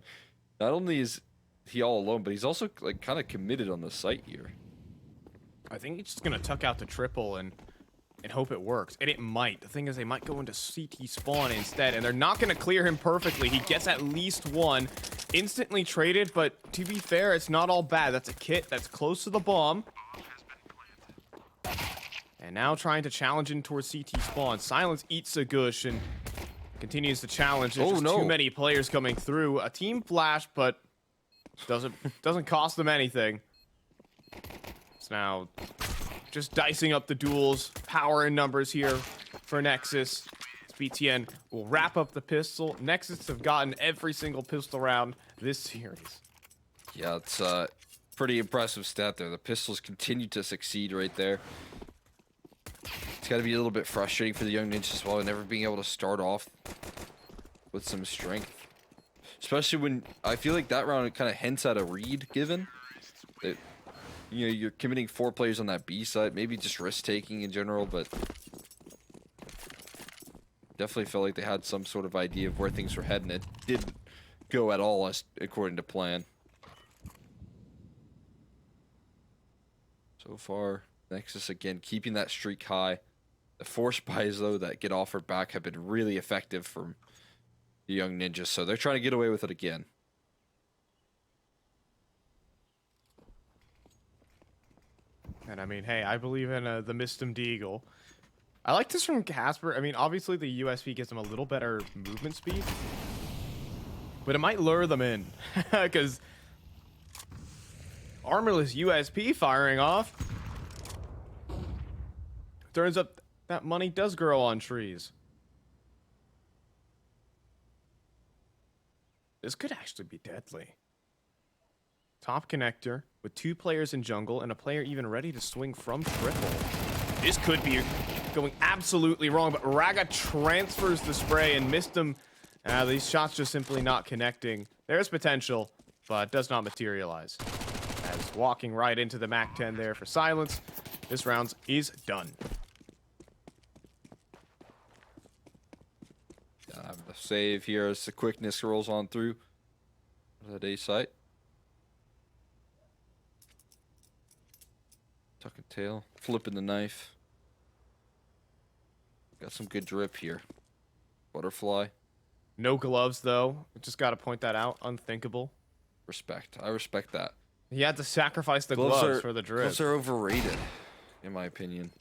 Not only is he all alone, but he's also like kind of committed on the site here. I think he's just going to tuck out the triple and hope it works. And it might. The thing is, they might go into CT spawn instead, and they're not going to clear him perfectly. He gets at least one. Instantly traded, but to be fair, it's not all bad. That's a kit that's close to the bomb. And now trying to challenge in towards CT spawn. Silence eats a gush and continues to challenge. There's just too many players coming through. A team flash, but doesn't cost them anything. Now just dicing up the duels, power in numbers here for Nexus. BTN will wrap up the pistol. Nexus have gotten every single pistol round this series. Yeah, it's a pretty impressive stat there. The pistols continue to succeed right there. It's got to be a little bit frustrating for the Young Ninjas as well, never being able to start off with some strength. Especially when I feel like that round kind of hints at a read given. You're committing 4 players on that B side, maybe just risk-taking in general, but definitely felt like they had some sort of idea of where things were heading. It didn't go at all as according to plan. So far, Nexus again keeping that streak high. The force buys, though, that get offered back have been really effective from the Young Ninjas, so they're trying to get away with it again. And I mean, hey, I believe in the Mistim Deagle. I like this from Casper. I mean, obviously the USP gives them a little better movement speed, but it might lure them in because armorless USP firing off. Turns up that money does grow on trees. This could actually be deadly. Top connector with 2 players in jungle and a player even ready to swing from triple. This could be going absolutely wrong, but Raga transfers the spray and missed him. These shots just simply not connecting. There's potential, but does not materialize. As walking right into the MAC-10 there for Silence. This round is done. The save here as the quickness rolls on through that A site. Tucking tail, flipping the knife. Got some good drip here. Butterfly. No gloves, though. Just got to point that out. Unthinkable. Respect. I respect that. He had to sacrifice the gloves for the drip. Gloves are overrated, in my opinion.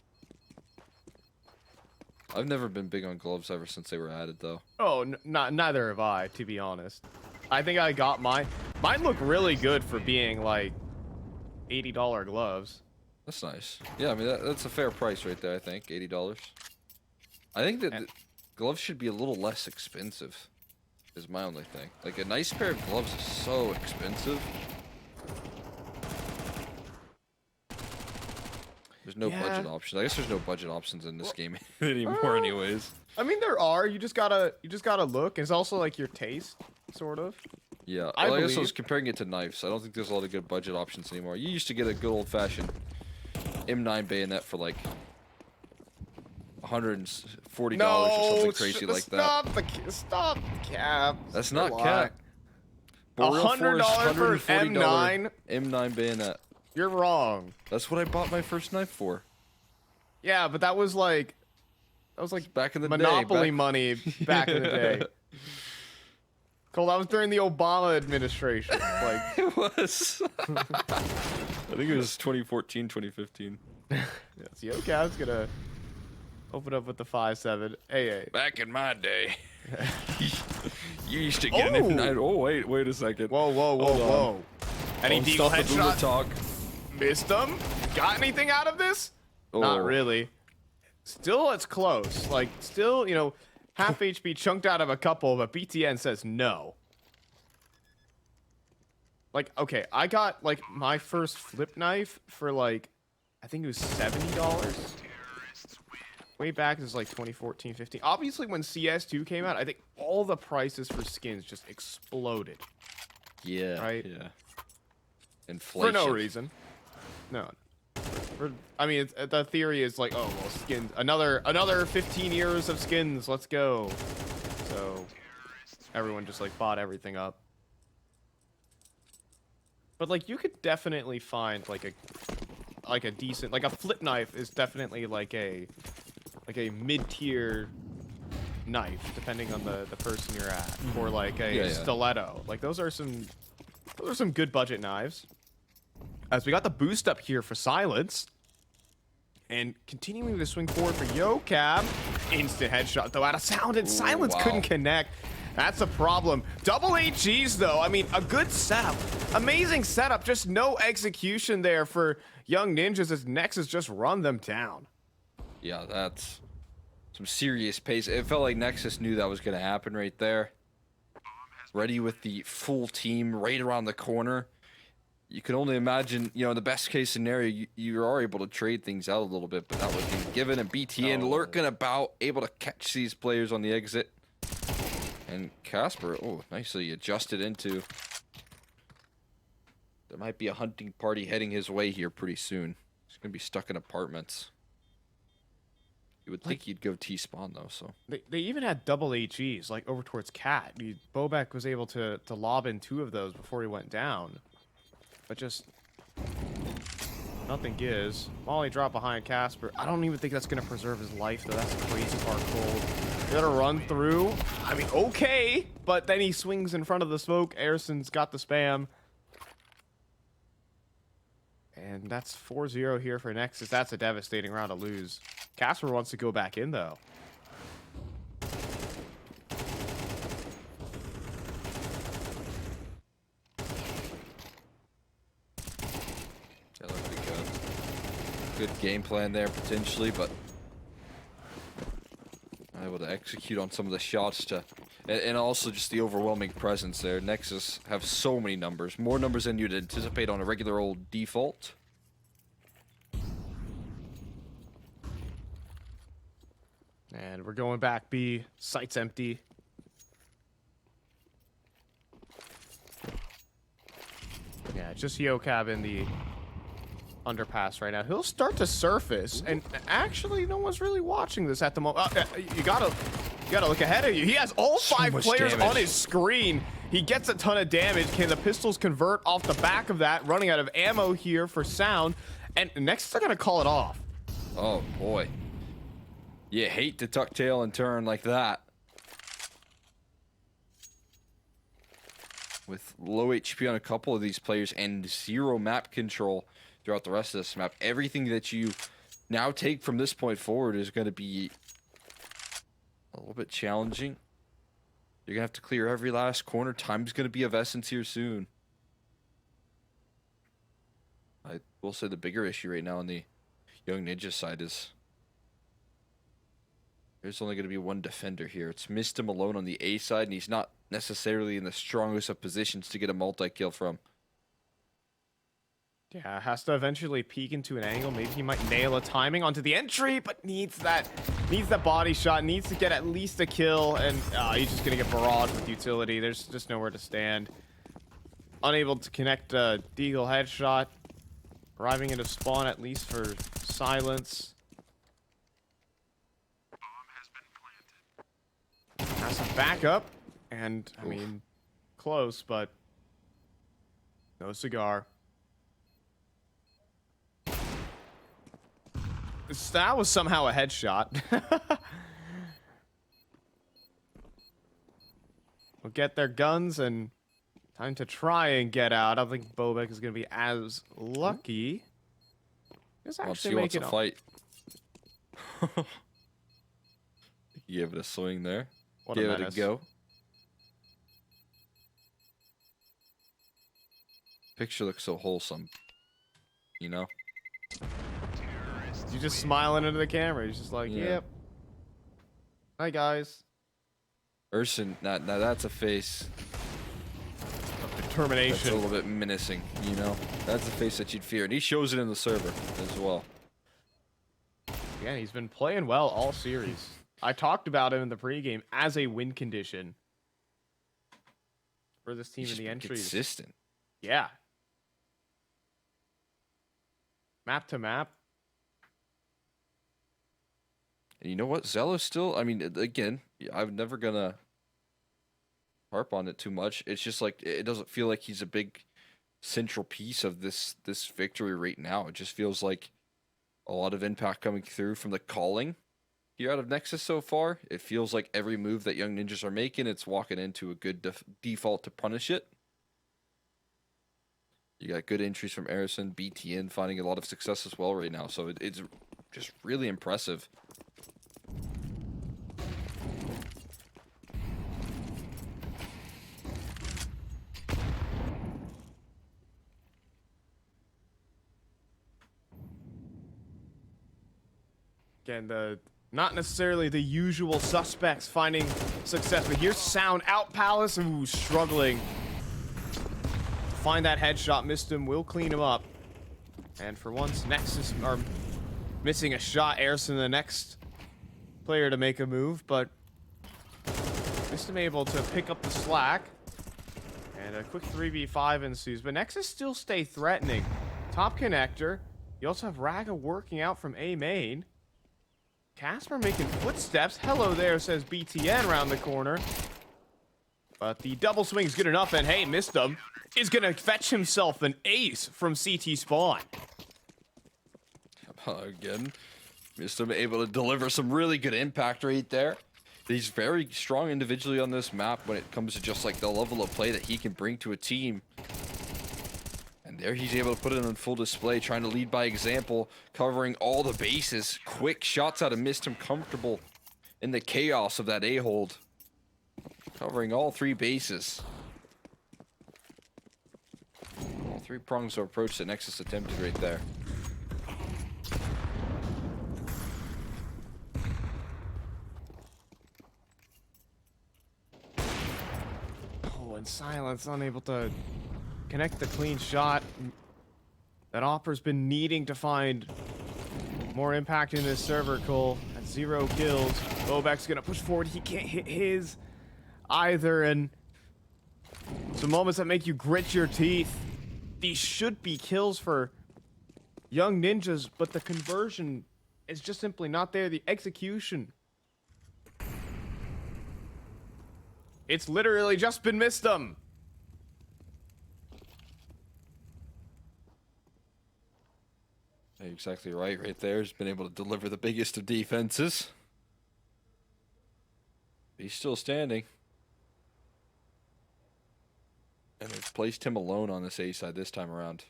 I've never been big on gloves ever since they were added, though. Oh, neither have I, to be honest. I think I got mine. Mine look really good for being, like, $80 gloves. That's nice. Yeah, I mean, that's a fair price right there, I think. $80. I think that gloves should be a little less expensive, is my only thing. Like, a nice pair of gloves is so expensive. There's no budget options. I guess there's no budget options in this game anymore, anyways. I mean, there are. You just gotta look. It's also like your taste, sort of. Yeah, well, I guess I was comparing it to knives. I don't think there's a lot of good budget options anymore. You used to get a good old-fashioned M9 bayonet for like $140 or something crazy like that. Stop the cap. That's not cap. $100 for an M9. M9 bayonet. You're wrong. That's what I bought my first knife for. Yeah, but that was like back in the Monopoly money back in the day. Cole, that was during the Obama administration. Like it was. I think it was 2014, 2015. Yocav's gonna open up with the 5-7. Hey. Back in my day, you used to get an M9. Oh wait a second. Whoa. Any deagle headshot? Talk. Missed him? Got anything out of this? Not really. Still, it's close. Like, still, you know, half HP chunked out of a couple, but BTN says no. Like, okay, I got, like, my first flip knife for, like, I think it was $70. Way back, it was like 2014, 15. Obviously, when CS2 came out, I think all the prices for skins just exploded. Yeah. Right? Yeah. Inflation. For no reason. No. I mean, the theory is like, oh, well, skins. Another 15 years of skins. Let's go. So everyone just like bought everything up. But like, you could definitely find like a decent, like a flip knife is definitely like a mid-tier knife, depending on the person you're at, or like a stiletto. Like those are some good budget knives. As we got the boost up here for Silence. And continuing to swing forward for Yocav. Instant headshot, though, out of sound, and Silence couldn't connect. That's a problem. Double HGs, though. I mean, a good setup. Amazing setup. Just no execution there for Young Ninjas as Nexus just run them down. Yeah, that's some serious pace. It felt like Nexus knew that was going to happen right there. Ready with the full team right around the corner. You can only imagine, you know, in the best case scenario, you are able to trade things out a little bit, but that was being given, and BTN lurking about, able to catch these players on the exit. And Casper, nicely adjusted into. There might be a hunting party heading his way here pretty soon. He's going to be stuck in apartments. You would think he'd go T-spawn, though, so. They even had double HEs, like, over towards Cat. Bobek was able to lob in 2 of those before he went down. But just nothing gives. Molly dropped behind Casper. I don't even think that's going to preserve his life, though. That's the crazy part, Cold. Gonna run through. I mean, okay. But then he swings in front of the smoke. Aerson's got the spam. And that's 4-0 here for Nexus. That's a devastating round to lose. Casper wants to go back in, though. Good game plan there, potentially, but able to execute on some of the shots and also just the overwhelming presence there. Nexus have so many numbers, more numbers than you'd anticipate on a regular old default. And we're going back B. Site's empty. Yeah, just Yocab in the underpass right now. He'll start to surface, and actually, no one's really watching this at the moment. You gotta look ahead of you. He has all So 5 much players damage on his screen. He gets a ton of damage. Can the pistols convert off the back of that? Running out of ammo here for Sound, and next they're gonna call it off. Oh boy, you hate to tuck tail and turn like that. With low HP on a couple of these players and 0 map control throughout the rest of this map, everything that you now take from this point forward is going to be a little bit challenging. You're going to have to clear every last corner. Time's going to be of essence here soon. I will say the bigger issue right now on the Young Ninja side is there's only going to be one defender here. It's Mistim alone on the A side, and he's not necessarily in the strongest of positions to get a multi-kill from. Yeah, has to eventually peek into an angle. Maybe he might nail a timing onto the entry, but needs that body shot, needs to get at least a kill, and he's just gonna get barraged with utility. There's just nowhere to stand. Unable to connect a Deagle headshot. Arriving into spawn at least for silence. Has some backup, and I mean, close, but no cigar. That was somehow a headshot. We'll get their guns and time to try and get out. I don't think Bobek is going to be as lucky. Just actually Wants make to it fight. Give it a swing there. What a Give it a menace. go. Picture looks so wholesome. You know? You're just smiling into the camera. He's just like, Yeah. yep. Hi, guys. Urson, now that's a face that's Determination. a little bit menacing, you know? That's a face that you'd fear. And he shows it in the server as well. Yeah, he's been playing well all series. I talked about him in the pregame as a win condition for this team He's in the just been entries. consistent. Yeah. Map to map. And you know what? Zelo's still, I mean, again, I'm never gonna harp on it too much. It's just like, it doesn't feel like he's a big central piece of this victory right now. It just feels like a lot of impact coming through from the calling here out of Nexus so far. It feels like every move that Young Ninjas are making, it's walking into a good default to punish it. You got good entries from Arison, BTN finding a lot of success as well right now. So it's just really impressive. Again, not necessarily the usual suspects finding success, but here's Sound out Palace. Ooh, struggling. Find that headshot. Missed him. Will clean him up. And for once, Nexus are missing a shot. Arison, the next player to make a move, but Missed him able to pick up the slack. And a quick 3v5 ensues, but Nexus still stay threatening. Top connector. You also have Raga working out from A main. Casper making footsteps. Hello there, says BTN around the corner. But the double swing is good enough, and hey, missed him. Is going to fetch himself an ace from CT spawn. Again, Mistim able to deliver some really good impact right there. He's very strong individually on this map when it comes to just like the level of play that he can bring to a team. And there he's able to put it on full display, trying to lead by example, covering all the bases. Quick shots out of Mistim, comfortable in the chaos of that A-hold. Covering all three bases. All three prongs of approach that Nexus attempted right there. and Silence unable to connect the clean shot that Opera's been needing to find more impact in this server. Cole at 0 kills. Bobek's gonna push forward. He can't hit his either, and some moments that make you grit your teeth. These should be kills for Young Ninjas, but the conversion is just simply not there. The execution, it's literally just been missed them. You're exactly right there. He's been able to deliver the biggest of defenses. He's still standing. And they've placed him alone on this A side this time around.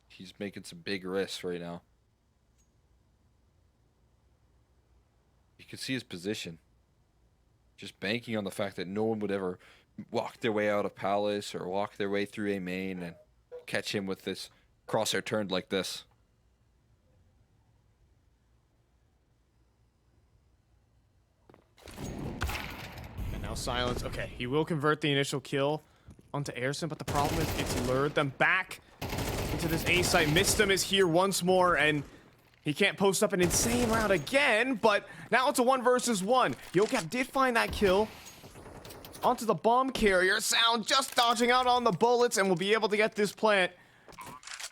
He's making some big risks right now. You can see his position. Just banking on the fact that no one would ever walk their way out of Palace or walk their way through A main and catch him with this crosshair turned like this. And now Silence. Okay, he will convert the initial kill onto Airson, but the problem is it's lured them back into this A site. Mistem is here once more, and he can't post up an insane round again, but now it's a 1 versus 1. Yocap did find that kill onto the bomb carrier. Sound just dodging out on the bullets and will be able to get this plant.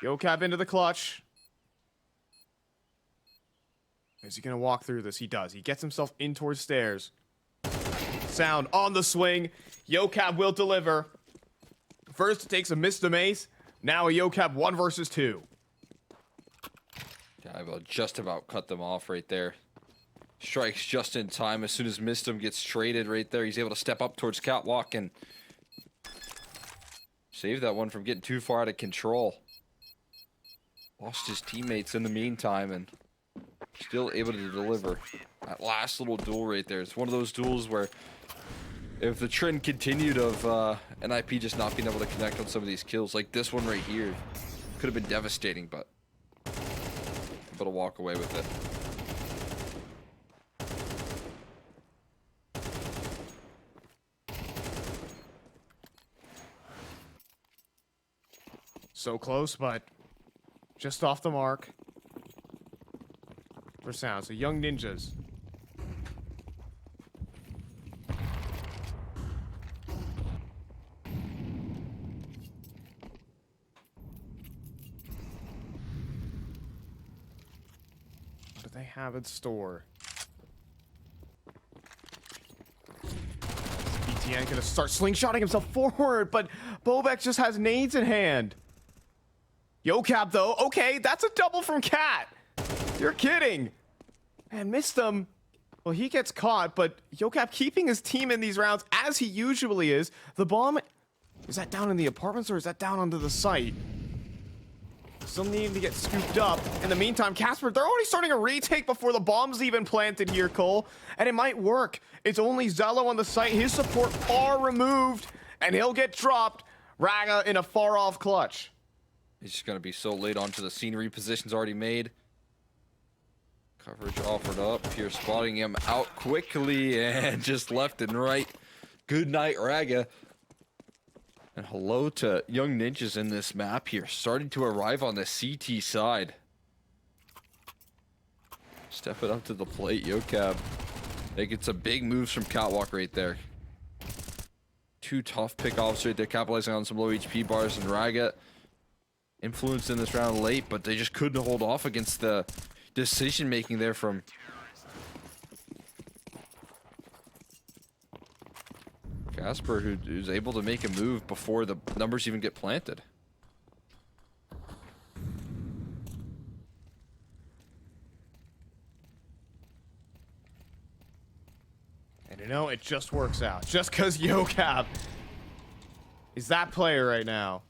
Yocap into the clutch. Is he gonna walk through this? He does. He gets himself in towards stairs. Sound on the swing. Yocap will deliver. First it takes a Mistem ace. Now a Yocap 1 versus 2. Yeah, I will just about cut them off right there. Strikes just in time. As soon as Mistem gets traded right there, he's able to step up towards Catwalk and save that one from getting too far out of control. Lost his teammates in the meantime and still able to deliver. That last little duel right there. It's one of those duels where if the trend continued of NIP just not being able to connect on some of these kills, like this one right here, could have been devastating, but able to walk away with it. So close, but just off the mark for Sound. So Young Ninjas. What do they have in store? BTN gonna start slingshotting himself forward, but Bobek just has nades in hand. Yocap, though. Okay, that's a double from Cat. You're kidding. And missed him. Well, he gets caught, but Yocap keeping his team in these rounds, as he usually is. The bomb, is that down in the apartments or is that down onto the site? Still needing to get scooped up. In the meantime, Casper, they're already starting a retake before the bomb's even planted here, Cole. And it might work. It's only Zello on the site. His support are removed, and he'll get dropped. Raga in a far-off clutch. He's just going to be so late onto the scenery. Position's already made. Coverage offered up. Here spotting him out quickly and just left and right. Good night, Raga. And hello to Young Ninjas in this map here. Starting to arrive on the CT side. Stepping up to the plate, Yocap. Making some big moves from Catwalk right there. 2 tough pickoffs right there, capitalizing on some low HP bars, and Raga influenced in this round late, but they just couldn't hold off against the decision making there from Casper, who's able to make a move before the numbers even get planted. And you know, it just works out. Just because Yocap is that player right now.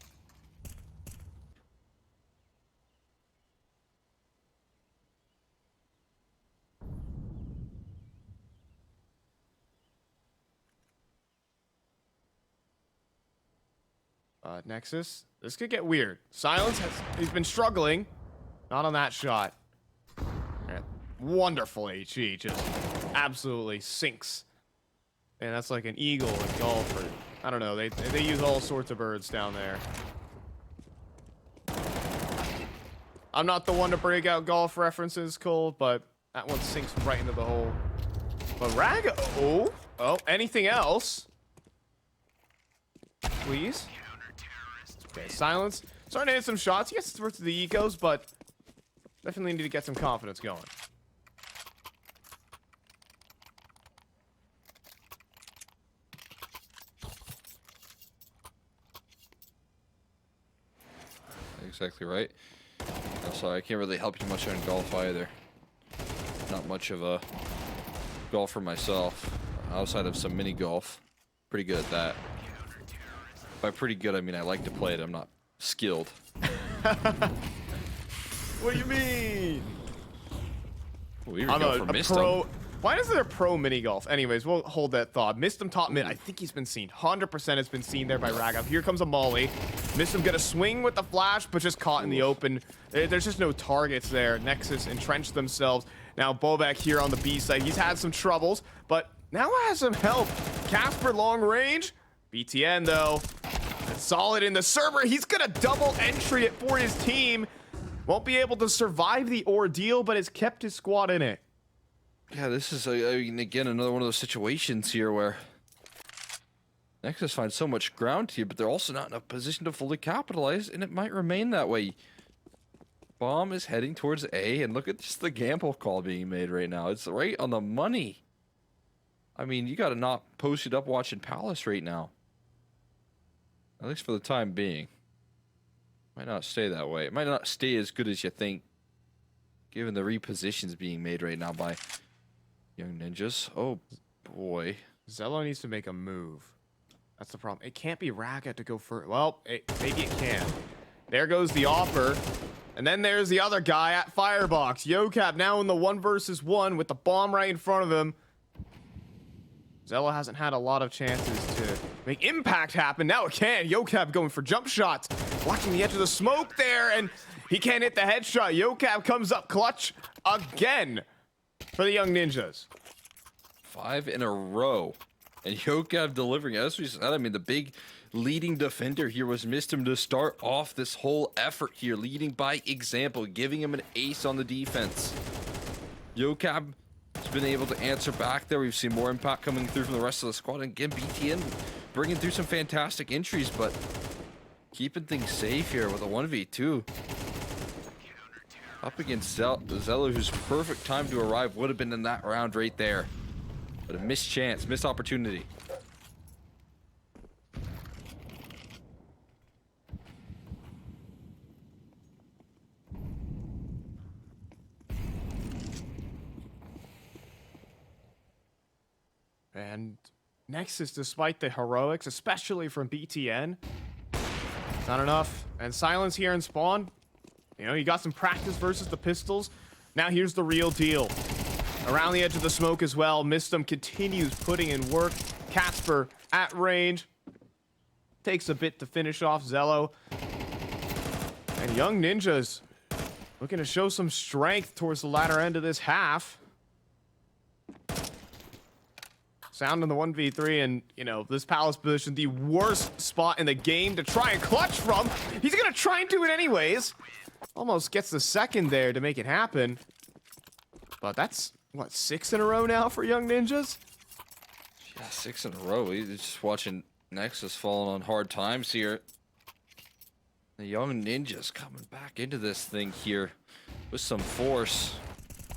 Nexus, this could get weird. Silence he's been struggling. Not on that shot. Yeah, wonderful HE, just absolutely sinks And that's like an eagle in golf, or I don't know. They use all sorts of birds down there. I'm not the one to break out golf references, Cole, but that one sinks right into the hole. But Raga, oh, anything else? Please. Okay, Silence. Starting to hit some shots. He gets through to the ecos, but definitely need to get some confidence going. Exactly right. I'm sorry, I can't really help you much on golf either. Not much of a golfer myself, outside of some mini golf. Pretty good at that. By pretty good, I mean I like to play it. I'm not skilled. What do you mean? Well, we were I'm going for a Mistum. pro. Why isn't there pro mini golf? Anyways, we'll hold that thought. Mistum top mid. I think he's been seen. 100% has been seen there by Raghav. Here comes a molly. Mistum gonna swing with the flash, but just caught in the open. There's just no targets there. Nexus entrenched themselves. Now Bobek here on the B side. He's had some troubles, but now has some help. Casper long range. BTN though, solid in the server. He's gonna double entry it for his team. Won't be able to survive the ordeal, but has kept his squad in it. Yeah, this is, I mean, again, another one of those situations here where Nexus finds so much ground here, but they're also not in a position to fully capitalize, and it might remain that way. Bomb is heading towards A, and look at just the gamble call being made right now. It's right on the money. I mean, you got to not post it up watching Palace right now. At least for the time being. Might not stay that way. It might not stay as good as you think, given the repositions being made right now by Young Ninjas. Oh, boy. Zello needs to make a move. That's the problem. It can't be Raga to go first. Well, maybe it can. There goes the offer. And then there's the other guy at Firebox. Yocap now in the 1 versus 1 with the bomb right in front of him. Zello hasn't had a lot of chances to make impact happen. Now it can. Yocap going for jump shots. Watching the edge of the smoke there, and he can't hit the headshot. Yocap comes up clutch again for the Young Ninjas. 5 in a row. And Yocap delivering. As we said, I mean, the big leading defender here was Mistum to start off this whole effort here, leading by example, giving him an ace on the defense. Yocap has been able to answer back there. We've seen more impact coming through from the rest of the squad. And again, BTN bringing through some fantastic entries, but keeping things safe here with a 1v2. Up against Zello, whose perfect time to arrive would have been in that round right there. But a missed chance, missed opportunity. And Nexus, despite the heroics, especially from BTN, it's not enough. And Silence here in spawn. You know, you got some practice versus the pistols. Now here's the real deal. Around the edge of the smoke as well. Mistum continues putting in work. Casper at range. Takes a bit to finish off Zello. And Young Ninjas looking to show some strength towards the latter end of this half. Sound in the 1v3, and, you know, this Palace position, the worst spot in the game to try and clutch from. He's going to try and do it anyways. Almost gets the second there to make it happen. But that's, what, 6 in a row now for Young Ninjas? Yeah, 6 in a row. He's just watching Nexus falling on hard times here. The Young Ninjas coming back into this thing here with some force.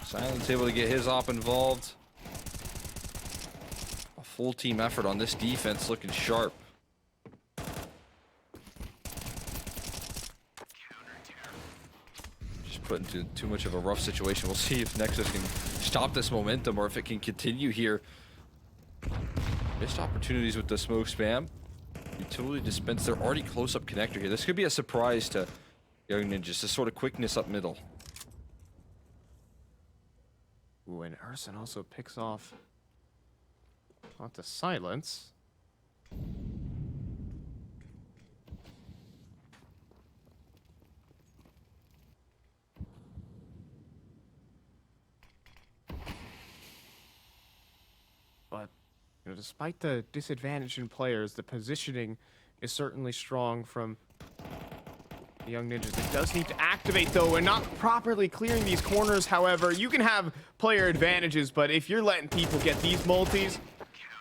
Silence able to get his op involved. A full team effort on this defense, looking sharp. Just put into too much of a rough situation. We'll see if Nexus can stop this momentum or if it can continue here. Missed opportunities with the smoke spam. Utility dispense. They're already close up connector here. This could be a surprise to Young Ninjas. This sort of quickness up middle. Ooh, and Urson also picks off onto Silence. But You know, despite the disadvantage in players, the positioning is certainly strong from the Young Ninjas. It does need to activate, though, and not properly clearing these corners. However, you can have player advantages, but if you're letting people get these multis,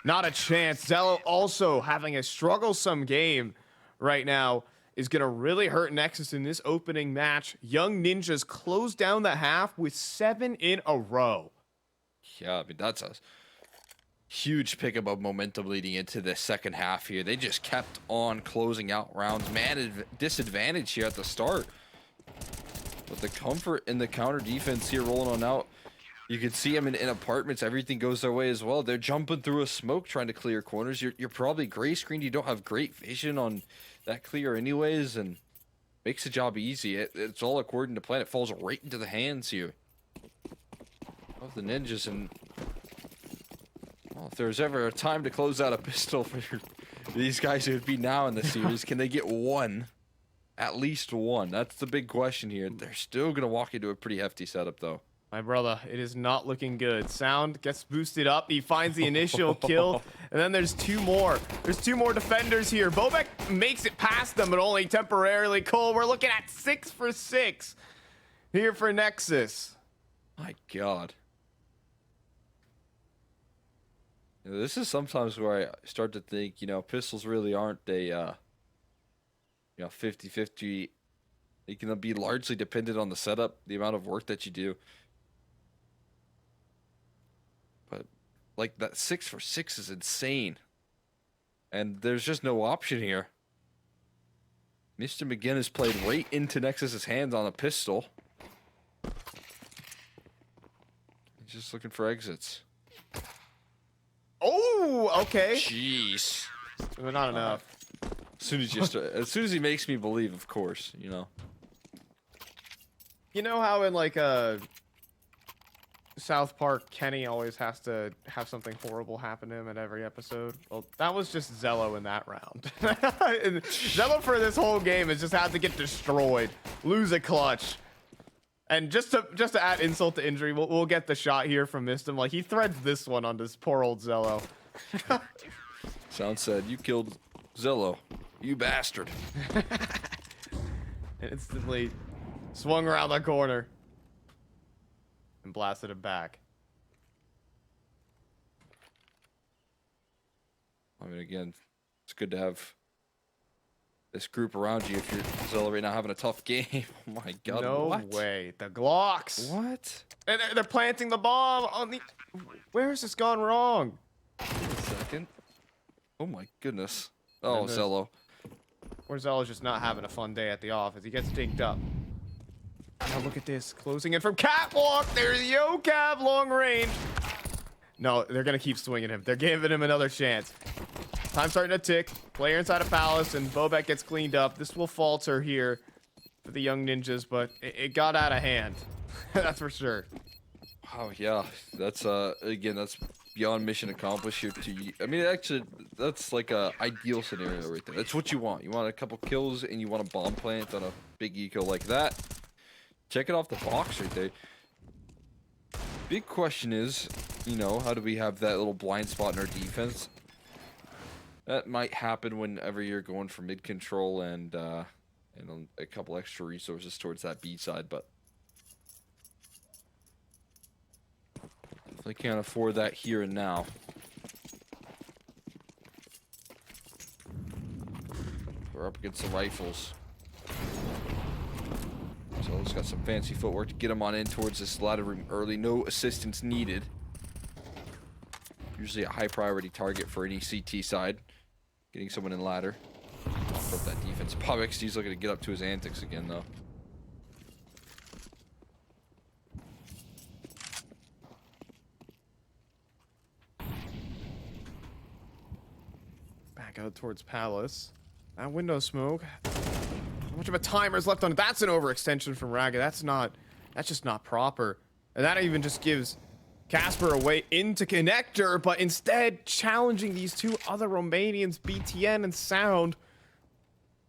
not a chance. Zello also having a strugglesome game right now is going to really hurt Nexus in this opening match. Young Ninjas closed down the half with 7 in a row. Yeah, I mean, that's a huge pickup of momentum leading into the second half here. They just kept on closing out rounds. Man, disadvantage here at the start. But the comfort in the counter defense here rolling on out. You can see them in apartments. Everything goes their way as well. They're jumping through a smoke trying to clear corners. You're probably gray screened. You don't have great vision on that clear anyways, and makes the job easy. It's all according to plan. It falls right into the hands here of the Ninjas. And well, if there's ever a time to close out a pistol for these guys, it would be now in the series. Can they get one? At least one. That's the big question here. They're still going to walk into a pretty hefty setup, though. My brother, it is not looking good. Sound gets boosted up. He finds the initial kill, and then there's 2 more. There's 2 more defenders here. Bobek makes it past them, but only temporarily. Cole, we're looking at 6 for 6 here for Nexus. My God. You know, this is sometimes where I start to think, you know, pistols really aren't a, 50-50. They can be largely dependent on the setup, the amount of work that you do. But, like, that 6 for 6 is insane. And there's just no option here. Mr. McGinn has played right into Nexus's hands on a pistol. He's just looking for exits. Oh, okay. Jeez. But not enough. As soon as he makes me believe, of course, you know. You know how in like South Park, Kenny always has to have something horrible happen to him at every episode? Well, that was just Zello in that round. And Zello for this whole game has just had to get destroyed, lose a clutch. And just to add insult to injury, we'll get the shot here from Mistim. Like, he threads this one on this poor old Zello. Sound said, you killed Zello, you bastard. And instantly swung around the corner and blasted it back. I mean, again, it's good to have this group around you if you're Zello right now having a tough game. Oh my God, no what? way. The Glocks. What? And they're planting the bomb on the... Where has this gone wrong? Wait a second. Oh my goodness. Oh, there's- Zello. Or Zello's just not having a fun day at the office. He gets dinked up. Now look at this. Closing in from Catwalk. There's Yo Cab long range. No, they're going to keep swinging him. They're giving him another chance. Time starting to tick. Player inside of Palace, and Bobek gets cleaned up. This will falter here for the Young Ninjas, but it got out of hand. That's for sure. Oh yeah, that's again, that's beyond mission accomplished here. I mean, actually, that's like a ideal scenario right there. That's what you want. You want a couple kills, and you want a bomb plant on a big eco like that. Check it off the box right there. Big question is, you know, how do we have that little blind spot in our defense? That might happen whenever you're going for mid control and a couple extra resources towards that B side, but definitely can't afford that here and now. We're up against the rifles. So he's got some fancy footwork to get him on in towards this ladder room early. No assistance needed. Usually a high priority target for any CT side. Getting someone in ladder. Up that defense. PubXD's looking to get up to his antics again, though. Back out towards Palace. That window smoke. How much of a timer is left on it? That's an overextension from Raga. That's just not proper. And that even just gives Casper a way into connector, but instead challenging these 2 other Romanians, BTN and Sound.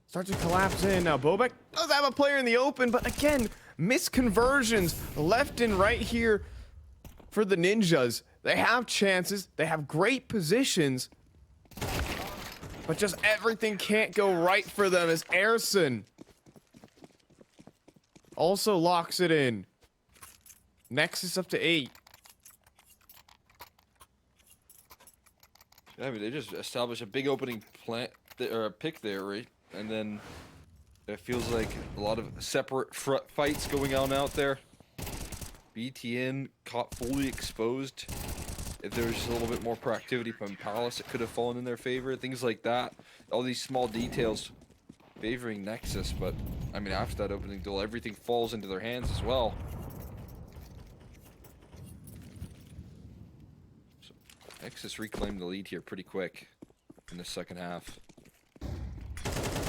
Starts to collapse in. Now Bobek does have a player in the open, but again, misconversions left and right here for the Ninjas. They have chances. They have great positions. But just everything can't go right for them as Airson also locks it in. Nexus up to 8. I mean, they just established a big opening plant or a pick there, right? And then it feels like a lot of separate fights going on out there. BTN caught fully exposed. If there was just a little bit more proactivity from Palace, it could have fallen in their favor. Things like that. All these small details favoring Nexus, but I mean, after that opening duel, everything falls into their hands as well. So Nexus reclaimed the lead here pretty quick in the second half.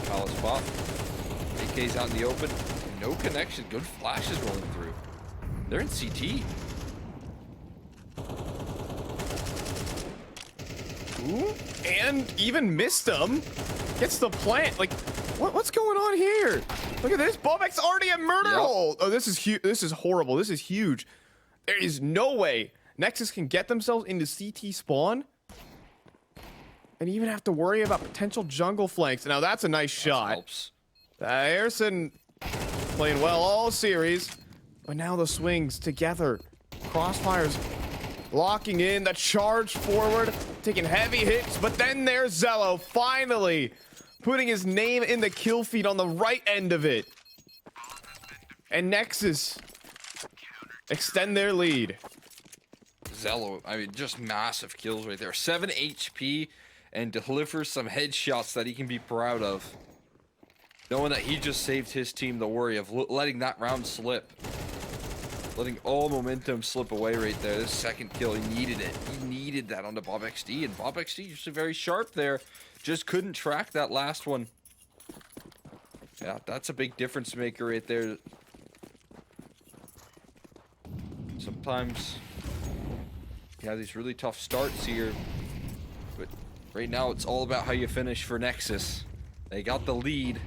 Palace pop. AK's out in the open. No connection. Good flashes rolling through. They're in CT. Ooh, and even missed him. Gets the plant. Like, what's going on here? Look at this. Bobek's already at murder hole. Oh, this is huge. This is horrible. This is huge. There is no way Nexus can get themselves into CT spawn and even have to worry about potential jungle flanks. Now that's a nice shot. Helps. Airson playing well all series, but now the swings together. Crossfires locking in, the charge forward, taking heavy hits, but then there's Zello finally putting his name in the kill feed on the right end of it. And Nexus extend their lead. Zello, I mean, just massive kills right there. 7 HP and delivers some headshots that he can be proud of. Knowing that he just saved his team the worry of letting that round slip. Letting all momentum slip away right there. This second kill, he needed it. He needed that onto Bob XD, and Bob XD usually very sharp there. Just couldn't track that last one. Yeah, that's a big difference maker right there. Sometimes you have these really tough starts here, but right now it's all about how you finish for Nexus. They got the lead.